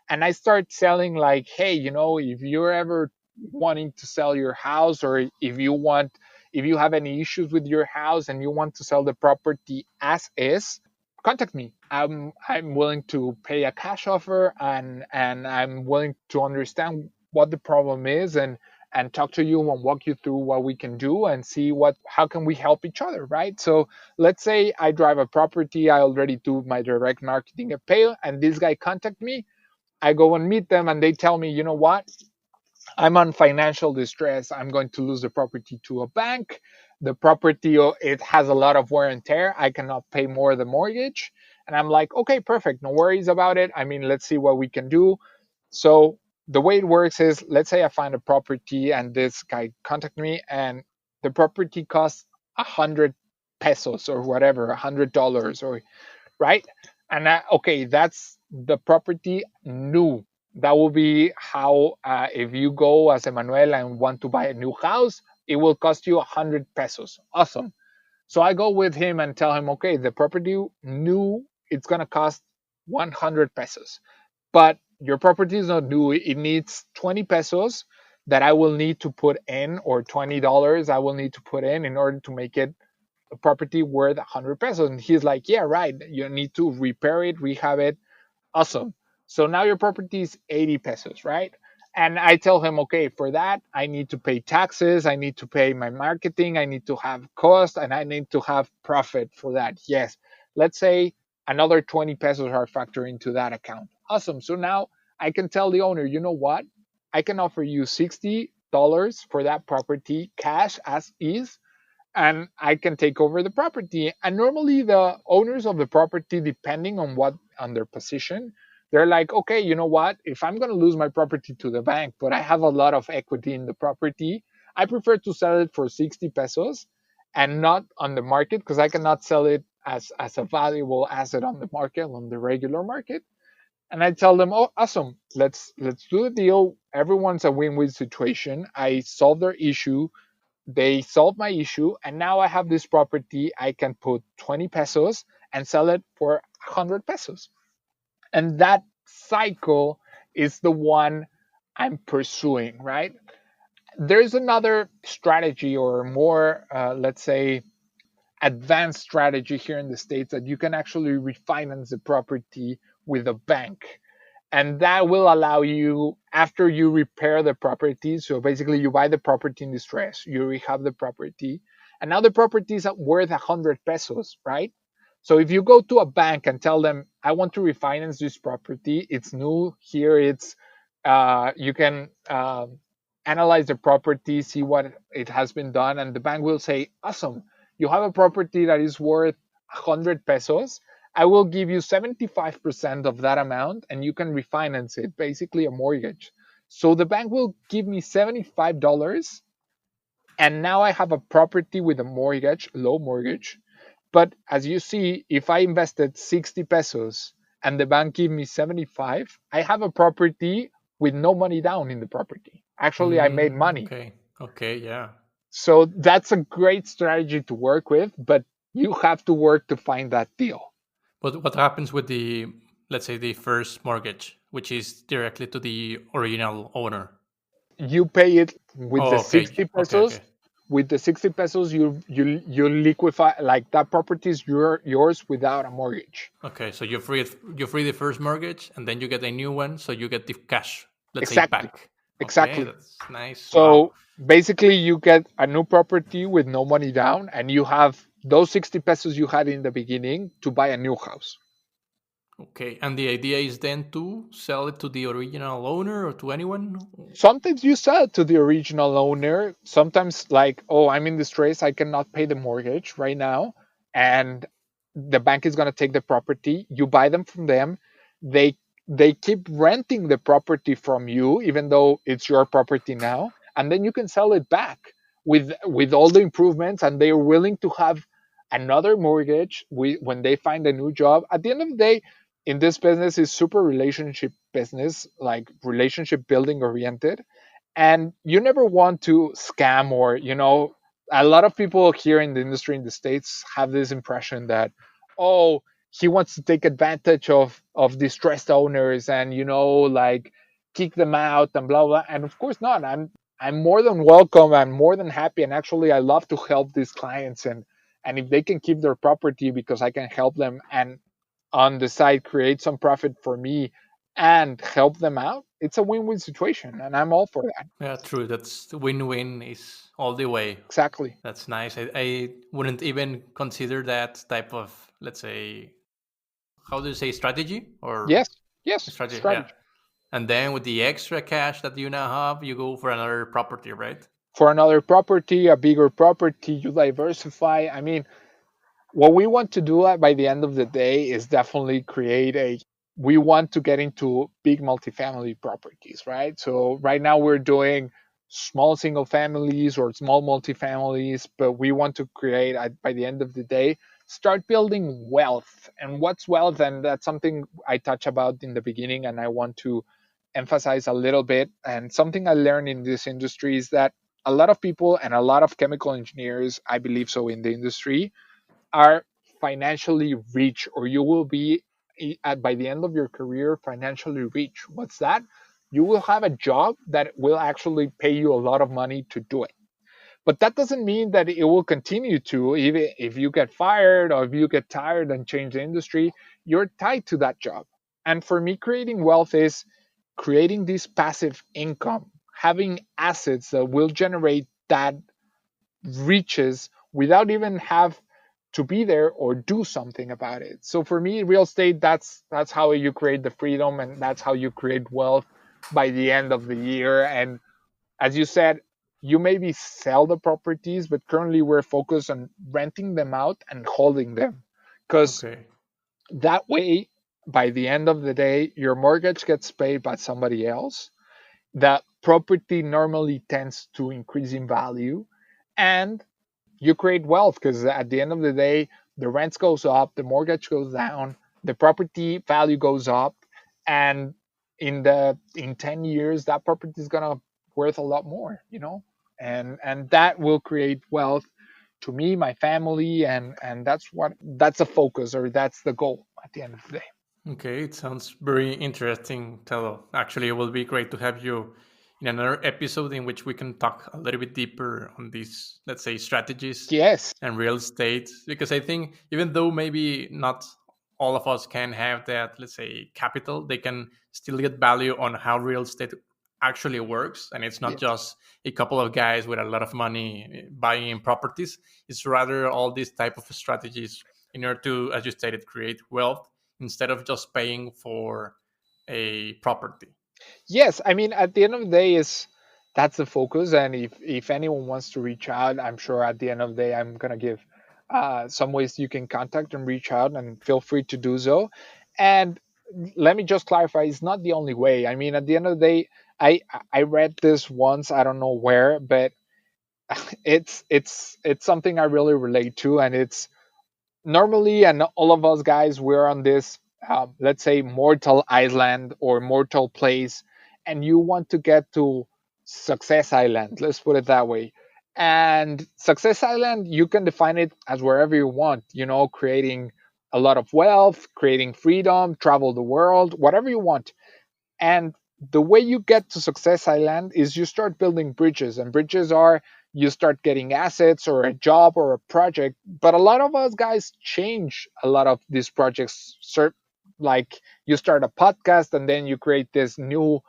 And I start selling, like, hey, if you're ever wanting to sell your house, or if you have any issues with your house and you want to sell the property as is, contact me. I'm willing to pay a cash offer, and I'm willing to understand what the problem is, and talk to you and walk you through what we can do and see how can we help each other, right? So let's say I drive a property, I already do my direct marketing appeal, and this guy contact me. I go and meet them, and they tell me, you know what, I'm on financial distress. I'm going to lose the property to a bank. The property, it has a lot of wear and tear. I cannot pay more the mortgage. And I'm like, okay, perfect. No worries about it. I mean, let's see what we can do. So the way it works is, let's say I find a property and this guy contact me, and the property costs 100 pesos or whatever, $100, or right? And okay, that's the property new. That will be how, if you go as Emmanuel and want to buy a new house, it will cost you 100 pesos. Awesome. So I go with him and tell him, okay, the property new, it's gonna cost 100 pesos, but your property is not new. It needs 20 pesos that I will need to put in, or $20 I will need to put in order to make it a property worth 100 pesos. And he's like, yeah, right. You need to repair it, rehab it. Awesome. So now your property is 80 pesos, right? And I tell him, okay, for that, I need to pay taxes. I need to pay my marketing. I need to have cost, and I need to have profit for that. Yes. Let's say another 20 pesos are factored into that account. Awesome. So now I can tell the owner, you know what? I can offer you $60 for that property cash as is, and I can take over the property. And normally the owners of the property, depending on what on their position, they're like, okay, you know what? If I'm going to lose my property to the bank, but I have a lot of equity in the property, I prefer to sell it for 60 pesos and not on the market, because I cannot sell it as a valuable asset on the market, on the regular market. And I tell them, oh, awesome, let's do the deal. Everyone's a win-win situation. I solve their issue, they solved my issue, and now I have this property. I can put 20 pesos and sell it for 100 pesos. And that cycle is the one I'm pursuing, right? There's another strategy, or more, let's say, advanced strategy here in the States, that you can actually refinance the property with a bank. And that will allow you, after you repair the property, so basically you buy the property in distress, you rehab the property, and now the property is worth 100 pesos, right? So if you go to a bank and tell them, I want to refinance this property, it's new here, it's you can analyze the property, see what it has been done, and the bank will say, awesome, you have a property that is worth 100 pesos. I will give you 75% of that amount and you can refinance it, basically a mortgage. So the bank will give me $75, and now I have a property with a mortgage, low mortgage. But as you see, if I invested 60 pesos and the bank give me 75, I have a property with no money down in the property. Actually, I made money. Okay. Okay. Yeah. So that's a great strategy to work with, but you have to work to find that deal. But what happens with the, let's say, the first mortgage, which is directly to the original owner? You pay it with the Oh, okay. 60 Okay. pesos. Okay. With the 60 pesos, you liquefy, like that property is yours without a mortgage. Okay. So you free the first mortgage, and then you get a new one. So you get the cash, let's say, Exactly. back. Okay, Exactly. that's nice. Wow. So basically, you get a new property with no money down, and you have those 60 pesos you had in the beginning to buy a new house. Okay, and the idea is then to sell it to the original owner or to anyone. Sometimes you sell it to the original owner. Sometimes, like, oh, I'm in distress, I cannot pay the mortgage right now, and the bank is going to take the property. You buy them from them. They keep renting the property from you, even though it's your property now, and then you can sell it back with all the improvements, and they're willing to have another mortgage when they find a new job. At the end of the day, in this business is super relationship business, like relationship building oriented. And you never want to scam, or, a lot of people here in the industry in the States have this impression that, oh, he wants to take advantage of distressed owners and, like, kick them out and blah blah. And of course not. I'm more than welcome. I'm more than happy. And actually I love to help these clients, and if they can keep their property because I can help them, and on the side create some profit for me and help them out, it's a win-win situation, and I'm all for that. Yeah, true. That's the win-win is all the way. Exactly. That's nice. I wouldn't even consider that type of, let's say, how do you say, strategy or Yes. Yes. strategy? Yeah. Strategy. And then with the extra cash that you now have, you go for another property, right? For another property, a bigger property, you diversify. I mean, what we want to do by the end of the day is definitely create a we want to get into big multifamily properties, right? So right now we're doing small single families or small multifamilies, but we want to create, by the end of the day, start building wealth. And what's wealth? And that's something I touch about in the beginning, and I want to emphasize a little bit. And something I learned in this industry is that a lot of people and a lot of chemical engineers, I believe so, in the industry, are financially rich, or you will be by the end of your career financially rich. What's that? You will have a job that will actually pay you a lot of money to do it. But that doesn't mean that it will continue to, even if you get fired or if you get tired and change the industry, you're tied to that job. And for me, creating wealth is creating this passive income, having assets that will generate that reaches without even have to be there or do something about it. So for me, real estate, that's how you create the freedom, and that's how you create wealth by the end of the year. And as you said, you maybe sell the properties, but currently we're focused on renting them out and holding them. Because Okay. that way, by the end of the day, your mortgage gets paid by somebody else. That property normally tends to increase in value, and you create wealth because at the end of the day, the rents goes up, the mortgage goes down, the property value goes up, and in 10 years that property is gonna worth a lot more, and that will create wealth to me, my family, and that's a focus, or that's the goal at the end of the day. Okay, it sounds very interesting, Tello. Actually, it will be great to have you in another episode in which we can talk a little bit deeper on these, let's say, strategies Yes. and real estate. Because I think even though maybe not all of us can have that, let's say, capital, they can still get value on how real estate actually works. And it's not Yes. just a couple of guys with a lot of money buying properties. It's rather all these type of strategies in order to, as you stated, create wealth instead of just paying for a property. Yes, I mean, at the end of the day, is that's the focus. And if anyone wants to reach out, I'm sure at the end of the day, I'm gonna give some ways you can contact and reach out, and feel free to do so. And let me just clarify, it's not the only way. I mean, at the end of the day, I I read this once, I don't know where, but it's something I really relate to, and it's normally, and all of us guys, we're on this let's say mortal island or mortal place, and you want to get to success island, let's put it that way. And success island, you can define it as wherever you want, creating a lot of wealth, creating freedom, travel the world, whatever you want. And the way you get to Success Island is you start building bridges, and bridges are you start getting assets or a job or a project. But a lot of us guys change a lot of these projects. Like you start a podcast, and then you create this new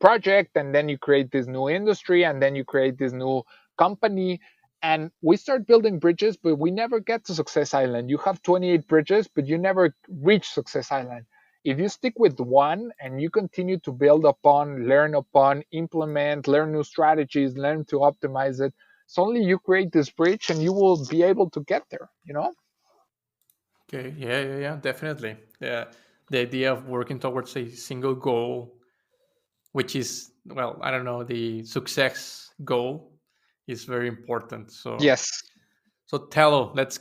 project, and then you create this new industry, and then you create this new company. And we start building bridges, but we never get to Success Island. You have 28 bridges, but you never reach Success Island. If you stick with one and you continue to build upon, learn upon, implement, learn new strategies, learn to optimize it, suddenly you create this bridge and you will be able to get there. Okay, yeah, yeah, yeah, definitely. Yeah, the idea of working towards a single goal, which is, well, I don't know, the success goal, is very important. So, Yes. so Tello, let's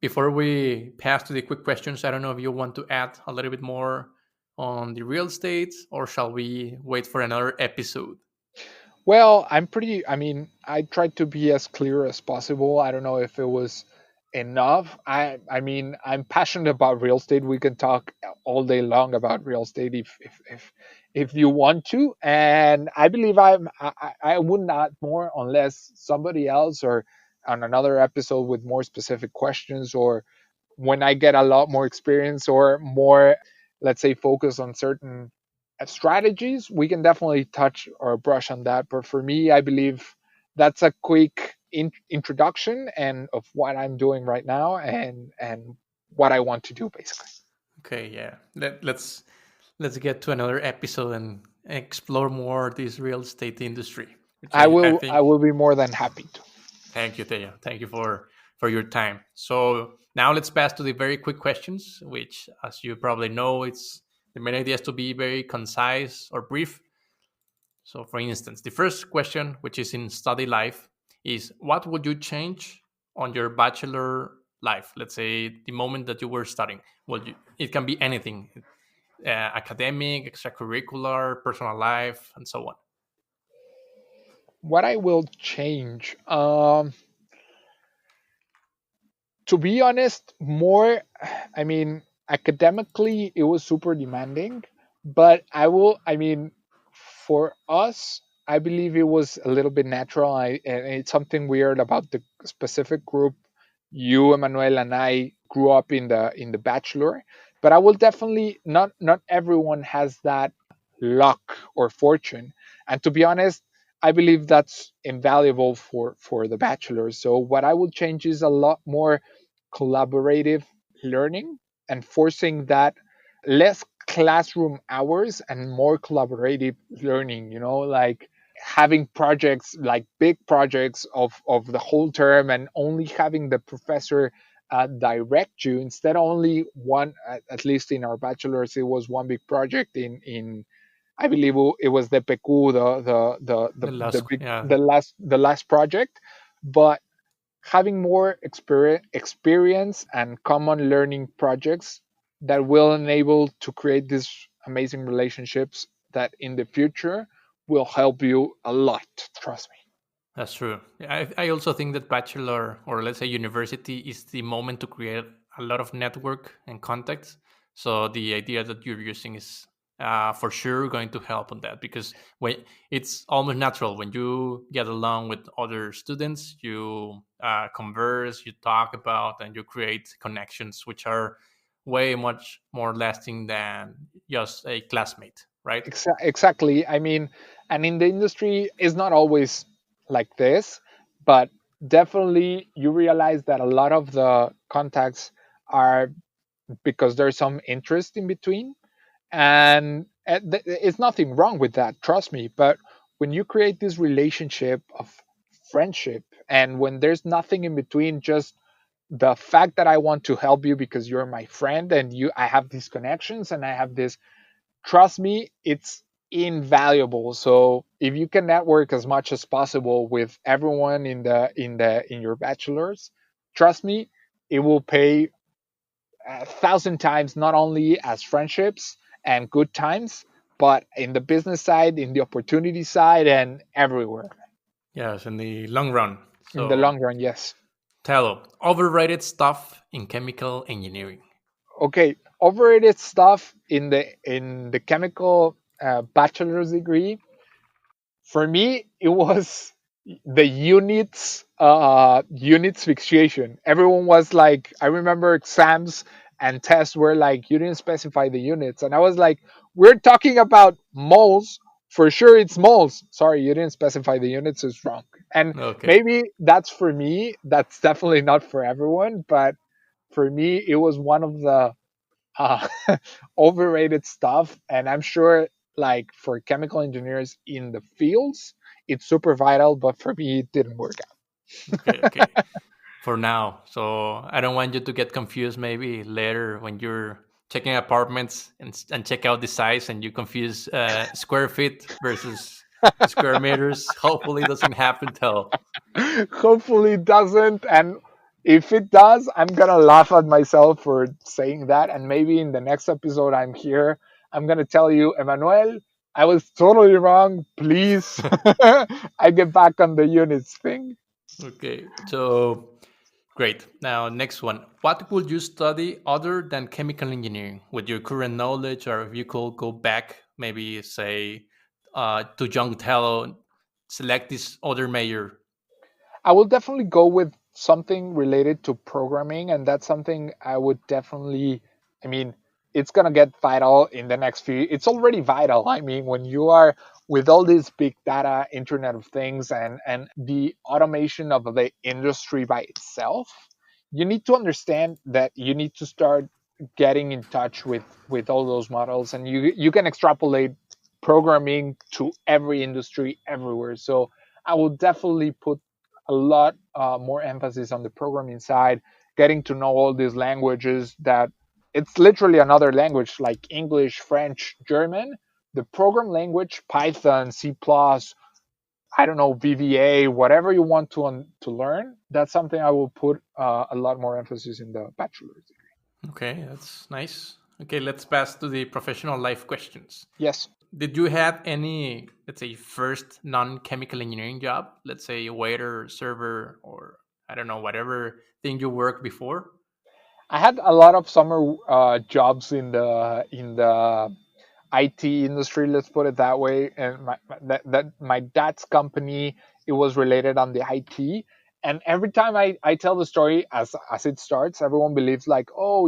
before we pass to the quick questions, I don't know if you want to add a little bit more on the real estate, or shall we wait for another episode? Well, I mean, I tried to be as clear as possible. I don't know if it was enough. I mean, I'm passionate about real estate. We can talk all day long about real estate if you want to. And I believe I wouldn't add more unless somebody else, or on another episode with more specific questions, or when I get a lot more experience or more, let's say, focus on certain strategies, we can definitely touch or brush on that. But for me, I believe that's a quick introduction and of what I'm doing right now, and what I want to do basically. Okay, yeah. Let's get to another episode and explore more this real estate industry, which I I will I think. will be more than happy to. Thank you, Teo. Thank you for your time. So now let's pass to the very quick questions, which, as you probably know, it's the main idea is to be very concise or brief. So, for instance, the first question, which is in study life, is what would you change on your bachelor life? Let's say the moment that you were studying. Well, it can be anything, academic, extracurricular, personal life, and so on. What I will change, to be honest, more, I mean, academically, it was super demanding, but I mean, for us, I believe it was a little bit natural. And it's something weird about the specific group. You, Emmanuel, and I grew up in the bachelor, but I will definitely not everyone has that luck or fortune. And to be honest, I believe that's invaluable for the bachelor. So what I will change is a lot more collaborative learning, and forcing that less classroom hours and more collaborative learning, like having projects like big projects of the whole term and only having the professor direct you instead only one, at least in our bachelor's it was one big project in I believe it was the PQ, The the last, big yeah, the last project, but having more experience and common learning projects that will enable to create these amazing relationships that in the future will help you a lot. Trust me. that's true. I also think that bachelor or let's say university is the moment to create a lot of network and contacts. So the idea that you're using is for sure going to help on that because when it's almost natural when you get along with other students, you converse, you talk about, and you create connections which are way much more lasting than just a classmate, right? Exactly. I mean, and in the industry, it's not always like this, but definitely you realize that a lot of the contacts are because there's some interest in between, and it's nothing wrong with that. Trust me. But when you create this relationship of friendship, and when there's nothing in between, just the fact that I want to help you because you're my friend and I have these connections and I have this, trust me, it's invaluable. So if you can network as much as possible with everyone in your bachelor's, trust me, it will pay 1,000 times, not only as friendships and good times, but in the business side, in the opportunity side, and everywhere. Yes, in the long run. In the So long run, yes. Tello, overrated stuff in chemical engineering. Okay, overrated stuff in the chemical bachelor's degree. For me, it was the units fixation. Everyone was like, I remember exams and tests were like, you didn't specify the units, and I was like, we're talking about moles. For sure, it's moles. Sorry, you didn't specify the units. It's wrong. And Okay. maybe that's for me. That's definitely not for everyone, but for me, it was one of the uh, overrated stuff. And I'm sure, like for chemical engineers in the fields, it's super vital. But for me, it didn't work Okay. Okay. For now. So I don't want you to get confused maybe later when you're checking apartments and check out the size and you confuse square feet versus square meters. Hopefully it doesn't happen till. out. Hopefully, it doesn't. And if it does, I'm gonna laugh at myself for saying that. And maybe in the next episode, I'm here. I'm gonna tell you, Emmanuel, I was totally wrong. Please, I get back on the units thing. Okay. So great. Now, next one. What would you study other than chemical engineering with your current knowledge, or if you could go back, maybe say to young Tello, select this other major. I will definitely go with something related to programming, and that's something I would definitely. I mean, it's gonna get vital in the next few. It's already vital. I mean, when you are with all this big data, Internet of Things, and the automation of the industry by itself, you need to understand that you need to start getting in touch with all those models, and you can extrapolate programming to every industry everywhere. So I will definitely put a lot more emphasis on the programming side, getting to know all these languages that it's literally another language like English, French, German. The program language, Python, C++, I don't know, VBA, whatever you want to learn, that's something I will put a lot more emphasis in the bachelor's degree. Okay, that's nice. Okay, let's pass to the professional life questions. Yes. Did you have any, let's say, first non-chemical engineering job? Let's say waiter, server, or I don't know, whatever thing you worked before? I had a lot of summer jobs in the IT industry, let's put it that way. And my dad's company, it was related on the IT. And every time I tell the story as it starts, everyone believes like, oh,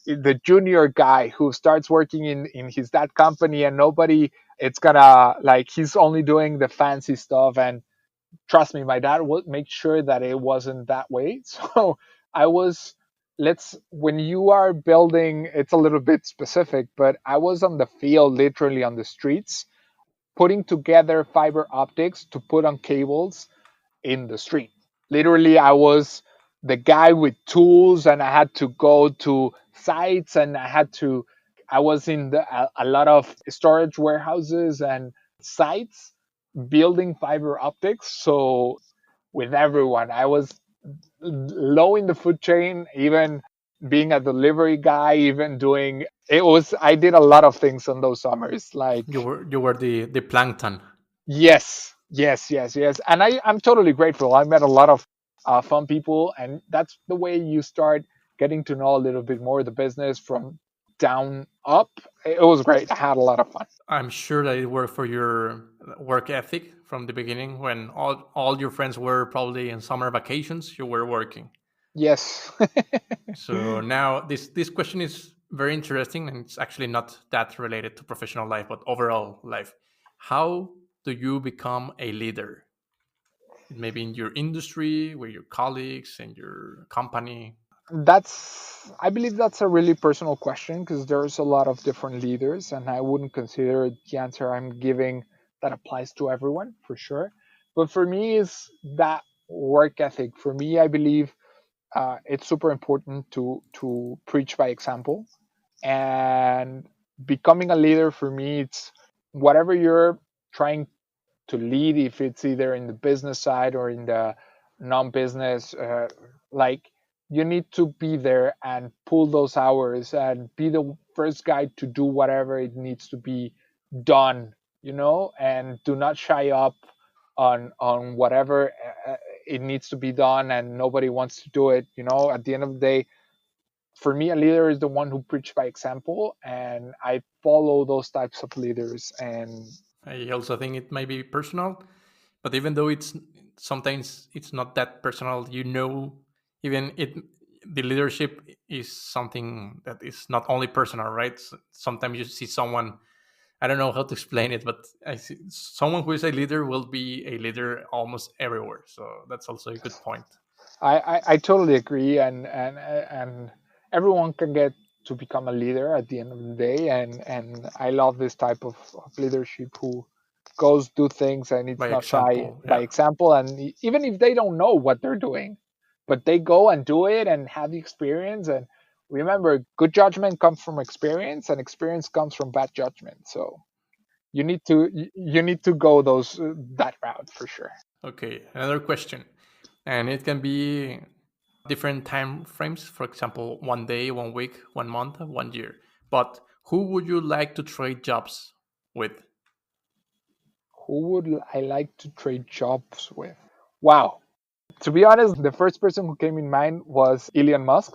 the junior guy who starts working in his dad company and nobody, it's gonna like he's only doing the fancy stuff. And trust me, my dad would make sure that it wasn't that way. So I was, when you are building, it's a little bit specific, but I was on the field, literally on the streets, putting together fiber optics to put on cables in the street. Literally, I was the guy with tools, and I had to go to sites, and I was in a lot of storage warehouses and sites building fiber optics. So with everyone, I was low in the food chain, even being a delivery guy, even doing it was I did a lot of things on those summers. Like You were the plankton. yes, yes, yes, yes. And I'm totally grateful. I met a lot of fun people, and that's the way you start getting to know a little bit more of the business from down up. It was great. I had a lot of fun. I'm sure that it worked for your work ethic from the beginning when all your friends were probably in summer vacations, you were working. Yes. So now this question is very interesting and it's actually not that related to professional life but overall life. How do you become a leader? Maybe in your industry, with your colleagues and your company. I believe that's a really personal question because there's a lot of different leaders, and I wouldn't consider the answer I'm giving that applies to everyone for sure. But for me, is that work ethic. For me, I believe it's super important to preach by example, and becoming a leader for me, it's whatever you're trying to lead, if it's either in the business side or in the non-business, like you need to be there and pull those hours and be the first guy to do whatever it needs to be done, and do not shy up on whatever it needs to be done and nobody wants to do it. At the end of the day, for me, a leader is the one who preaches by example, and I follow those types of leaders. And I also think it might be personal, but even though it's sometimes it's not that personal, even it the leadership is something that is not only personal, right? Sometimes you see someone, I don't know how to explain it, but I see someone who is a leader will be a leader almost everywhere. So that's also a good point. I totally agree, and everyone can get to become a leader at the end of the day, and I love this type of leadership who goes do things and By it's not shy example, by yeah. example, and even if they don't know what they're doing, but they go and do it and have the experience. And remember, good judgment comes from experience, and experience comes from bad judgment. So you need to go those that route for sure. Okay, another question. And it can be different time frames, for example, 1 day, 1 week, 1 month, 1 year. But who would you like to trade jobs with? Who would I like to trade jobs with? Wow. To be honest, the first person who came in mind was Elon Musk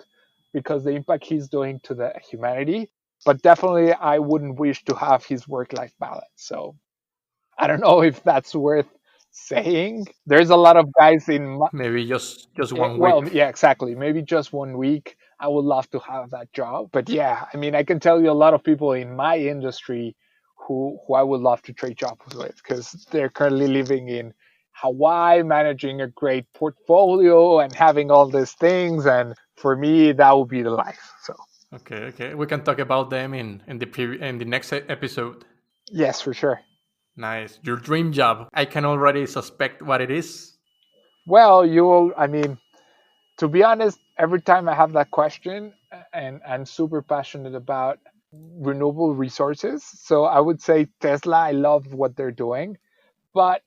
because the impact he's doing to the humanity. But definitely, I wouldn't wish to have his work life balance. So I don't know if that's worth saying. There's a lot of guys in my, Maybe just Eh, 1 week. well, yeah, exactly. Maybe just 1 week. I would love to have that job. But yeah, I mean, I can tell you a lot of people in my industry who I would love to trade jobs with because they're currently living in Hawaii, managing a great portfolio and having all these things. And for me, that would be the life. So Okay, okay. We can talk about them in the next episode. yes, for sure. Nice. Your dream job. I can already suspect what it is. Well, you will. I mean, to be honest, every time I have that question, and I'm super passionate about renewable resources. So I would say Tesla, I love what they're doing. But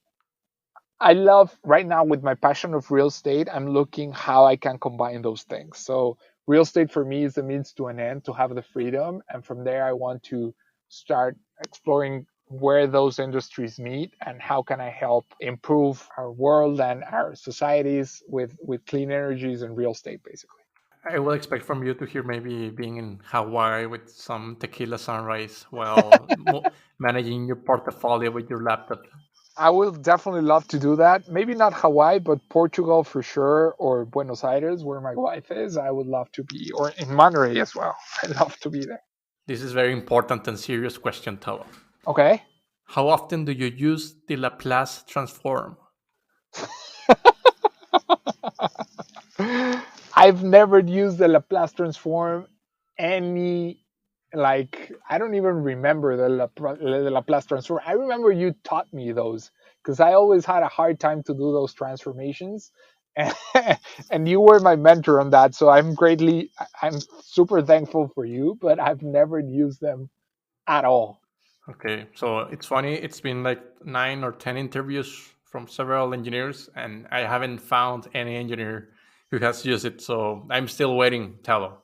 I love right now with my passion of real estate, I'm looking how I can combine those things. So real estate for me is the means to an end to have the freedom. And from there, I want to start exploring where those industries meet and how can I help improve our world and our societies with clean energies and real estate, basically. I will expect from you to hear maybe being in Hawaii with some tequila sunrise while managing your portfolio with your laptop. I will definitely love to do that. Maybe not Hawaii, but Portugal for sure, or Buenos Aires, where my wife is. I would love to be, or in Monterey as well. I'd love to be there. This is very important and serious question, Tao. Okay. How often do you use the Laplace transform? I've never used the Laplace transform any. like I don't even remember the Laplace transform. I remember you taught me those because I always had a hard time to do those transformations, and, and you were my mentor on that. So I'm super thankful for you, but I've never used them at all. Okay, so it's funny. It's been like 9 or 10 interviews from several engineers, and I haven't found any engineer who has used it. So I'm still waiting, Tello.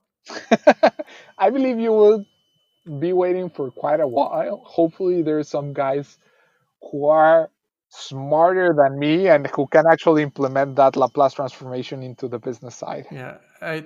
I believe you will be waiting for quite a while. Hopefully, there's some guys who are smarter than me and who can actually implement that Laplace transformation into the business side. Yeah,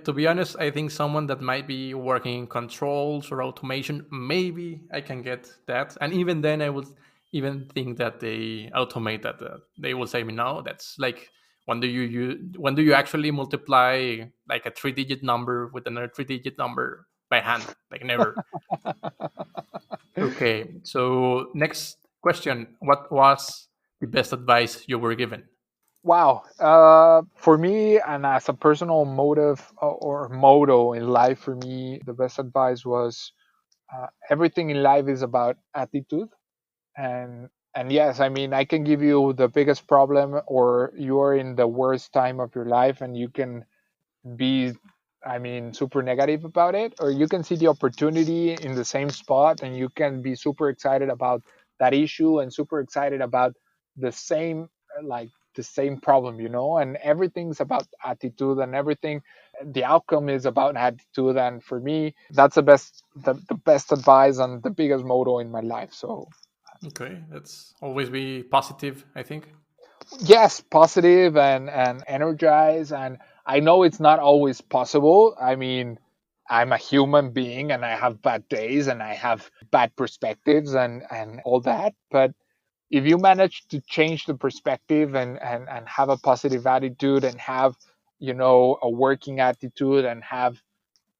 to be honest, I think someone that might be working in controls or automation, maybe I can get that. And even then, I would even think that they automate that. They will say me, no, that's like when do you actually multiply like a 3-digit number with another 3-digit number by hand? Like never. Okay, so next question: what was the best advice you were given? Wow. For me, and as a personal motive or motto in life, for me, the best advice was everything in life is about attitude. And yes, I mean, I can give you the biggest problem, or you're in the worst time of your life, and you can be, I mean, super negative about it, or you can see the opportunity in the same spot and you can be super excited about that issue and super excited about the same, like the same problem, and everything's about attitude and everything. The outcome is about attitude. And for me, that's the best advice and the biggest motto in my life. So Okay, let's always be positive, I think. yes, positive and energized. And I know it's not always possible. I mean, I'm a human being and I have bad days and I have bad perspectives and all that. But if you manage to change the perspective and have a positive attitude and have, a working attitude and have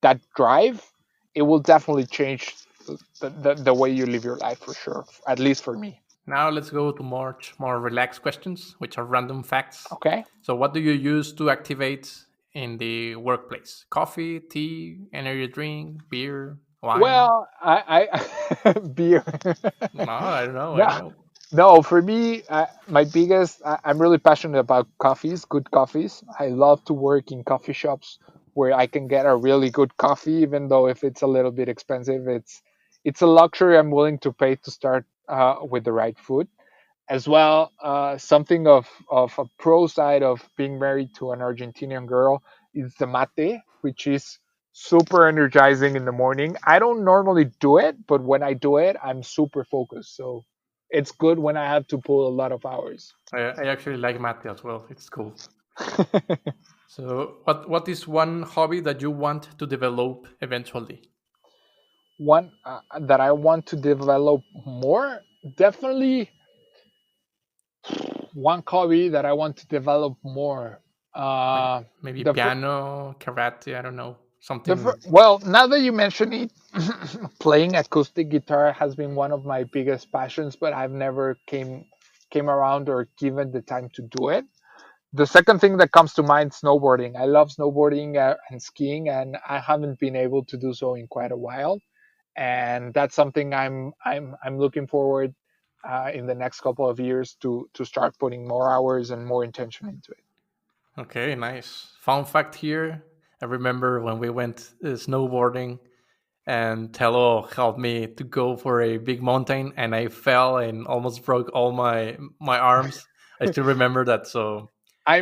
that drive, it will definitely change the way you live your life for sure, at least for me. Now let's go to much more relaxed questions, which are random facts. Okay. So, what do you use to activate in the workplace? Coffee, tea, energy drink, beer, wine? Well, beer. No, I don't know. I No, don't know. no. For me, my biggest. I'm really passionate about coffees, good coffees. I love to work in coffee shops where I can get a really good coffee, even though if it's a little bit expensive, it's a luxury I'm willing to pay to start with the right food as well. Something of a pro side of being married to an Argentinian girl is the mate, which is super energizing in the morning. I don't normally do it, but when I do it, I'm super focused. So it's good when I have to pull a lot of hours. I actually like mate as well. It's cool. So, what is one hobby that you want to develop eventually? One that I want to develop more, definitely one hobby that I want to develop more. Like Uh, maybe the fir- piano, karate, I don't know. Something. Well, now that you mention it, playing acoustic guitar has been one of my biggest passions, but I've never came around or given the time to do it. The second thing that comes to mind, snowboarding. I love snowboarding and skiing, and I haven't been able to do so in quite a while. And that's something I'm looking forward in the next couple of years to start putting more hours and more intention into it. Okay, nice. Fun fact here. I remember when we went snowboarding and Tello helped me to go for a big mountain and I fell and almost broke all my arms. I still remember that. So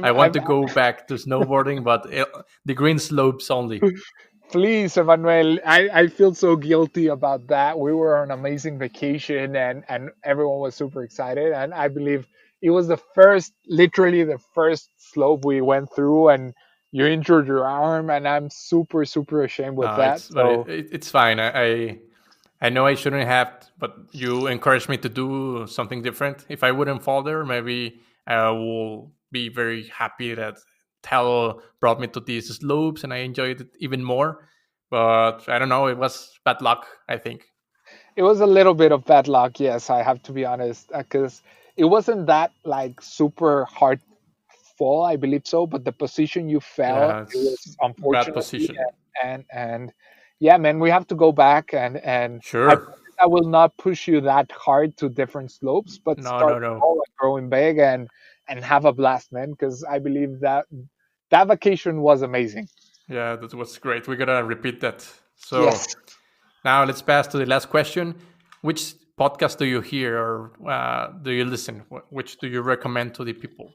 I want I'm to go back to snowboarding, but the green slopes only. Please, Emmanuel, I feel so guilty about that. We were on an amazing vacation and everyone was super excited. And I believe it was literally the first slope we went through, and you injured your arm. And I'm super, super ashamed with No, that. So it's fine. I know I shouldn't have, but you encouraged me to do something different. If I wouldn't fall there, maybe I will be very happy that Tello brought me to these slopes and I enjoyed it even more. But I don't know, it was bad luck, I think. it was a little bit of bad luck, yes, I have to be honest, because it wasn't that like super hard fall, I believe so, but the position you fell, Yeah, it it's was bad unfortunately, position. and yeah, man, we have to go back, and I Sure. promise I will not push you that hard to different slopes, but No, start no, no. small and growing big, and have a blast, man. Because I believe that that vacation was amazing. Yeah, that was great. We're gonna repeat that. Yes. So now let's pass to the last question. Which podcast do you hear or do you listen? Which do you recommend to the people?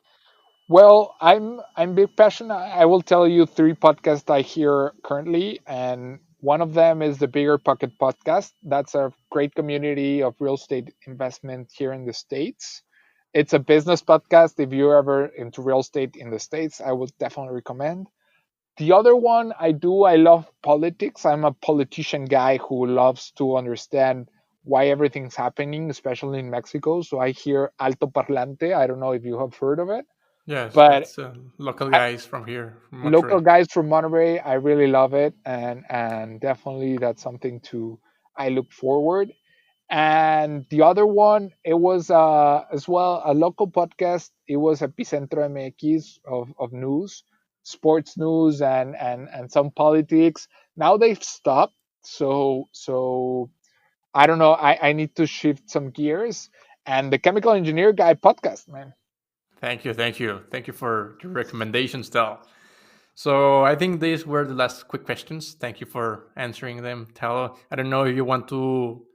Well, I'm big passion. I will tell you three podcasts I hear currently, and one of them is the Bigger Pocket podcast. That's a great community of real estate investment here in the States. It's a business podcast. If you're ever into real estate in the States, I would definitely recommend. The other one I love politics. I'm a politician guy who loves to understand why everything's happening, especially in Mexico. So I hear Alto Parlante. I don't know if you have heard of it, Yes, but that's local I, guys from here, from local Monterrey. guys from Monterrey, I really love it, and definitely that's something to I look forward. And the other one, it was as well a local podcast. It was Epicentro MX of news, sports news, and some politics. Now they've stopped, so I don't know. I need to shift some gears. And the Chemical Engineer Guy podcast, man. Thank you, thank you, thank you for your recommendations, Tal. So I think these were the last quick questions. Thank you for answering them, Tal. I don't know if you want to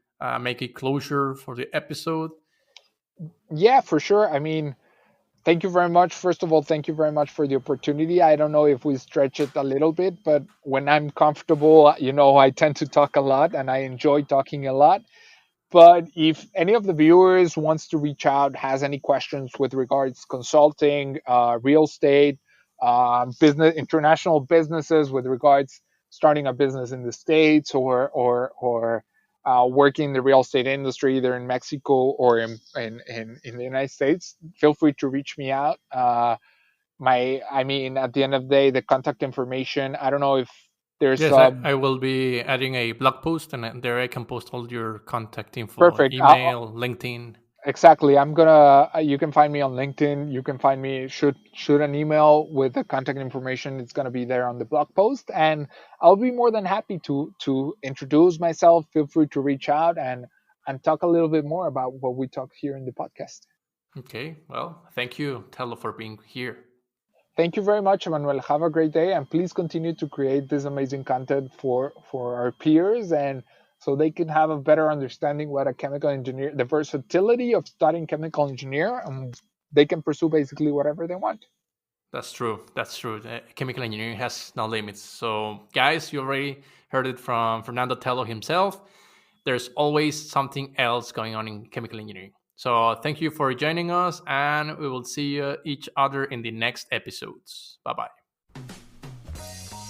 make a closure for the episode. Yeah, for sure. I mean, thank you very much. First of all, thank you very much for the opportunity. I don't know if we stretch it a little bit, but when I'm comfortable, I tend to talk a lot and I enjoy talking a lot. But if any of the viewers wants to reach out, has any questions with regards consulting, real estate, business, international businesses, with regards starting a business in the States or working in the real estate industry, either in Mexico or in the United States, feel free to reach me out. I mean, at the end of the day, the contact information. I don't know if there's Yes, some I will be adding a blog post, and there I can post all your contact info, perfect. email, LinkedIn. Exactly. I'm gonna. You can find me on LinkedIn. You can find me. Shoot an email with the contact information. It's gonna be there on the blog post, and I'll be more than happy to introduce myself. Feel free to reach out and talk a little bit more about what we talk here in the podcast. Okay, well, thank you, Tello, for being here. Thank you very much, Emmanuel. Have a great day, and please continue to create this amazing content for our peers and so they can have a better understanding what a chemical engineer, the versatility of studying chemical engineer, and they can pursue basically whatever they want. That's true. That's true. Chemical engineering has no limits. So, guys, you already heard it from Fernando Tello himself. There's always something else going on in chemical engineering. So, thank you for joining us, and we will see each other in the next episodes. Bye bye.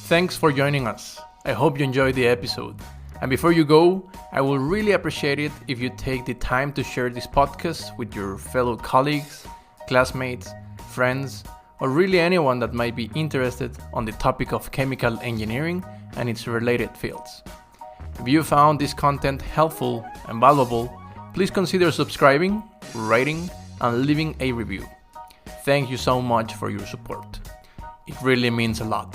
Thanks for joining us. I hope you enjoyed the episode. And before you go, I will really appreciate it if you take the time to share this podcast with your fellow colleagues, classmates, friends, or really anyone that might be interested on the topic of chemical engineering and its related fields. If you found this content helpful and valuable, please consider subscribing, rating, and leaving a review. Thank you so much for your support. It really means a lot.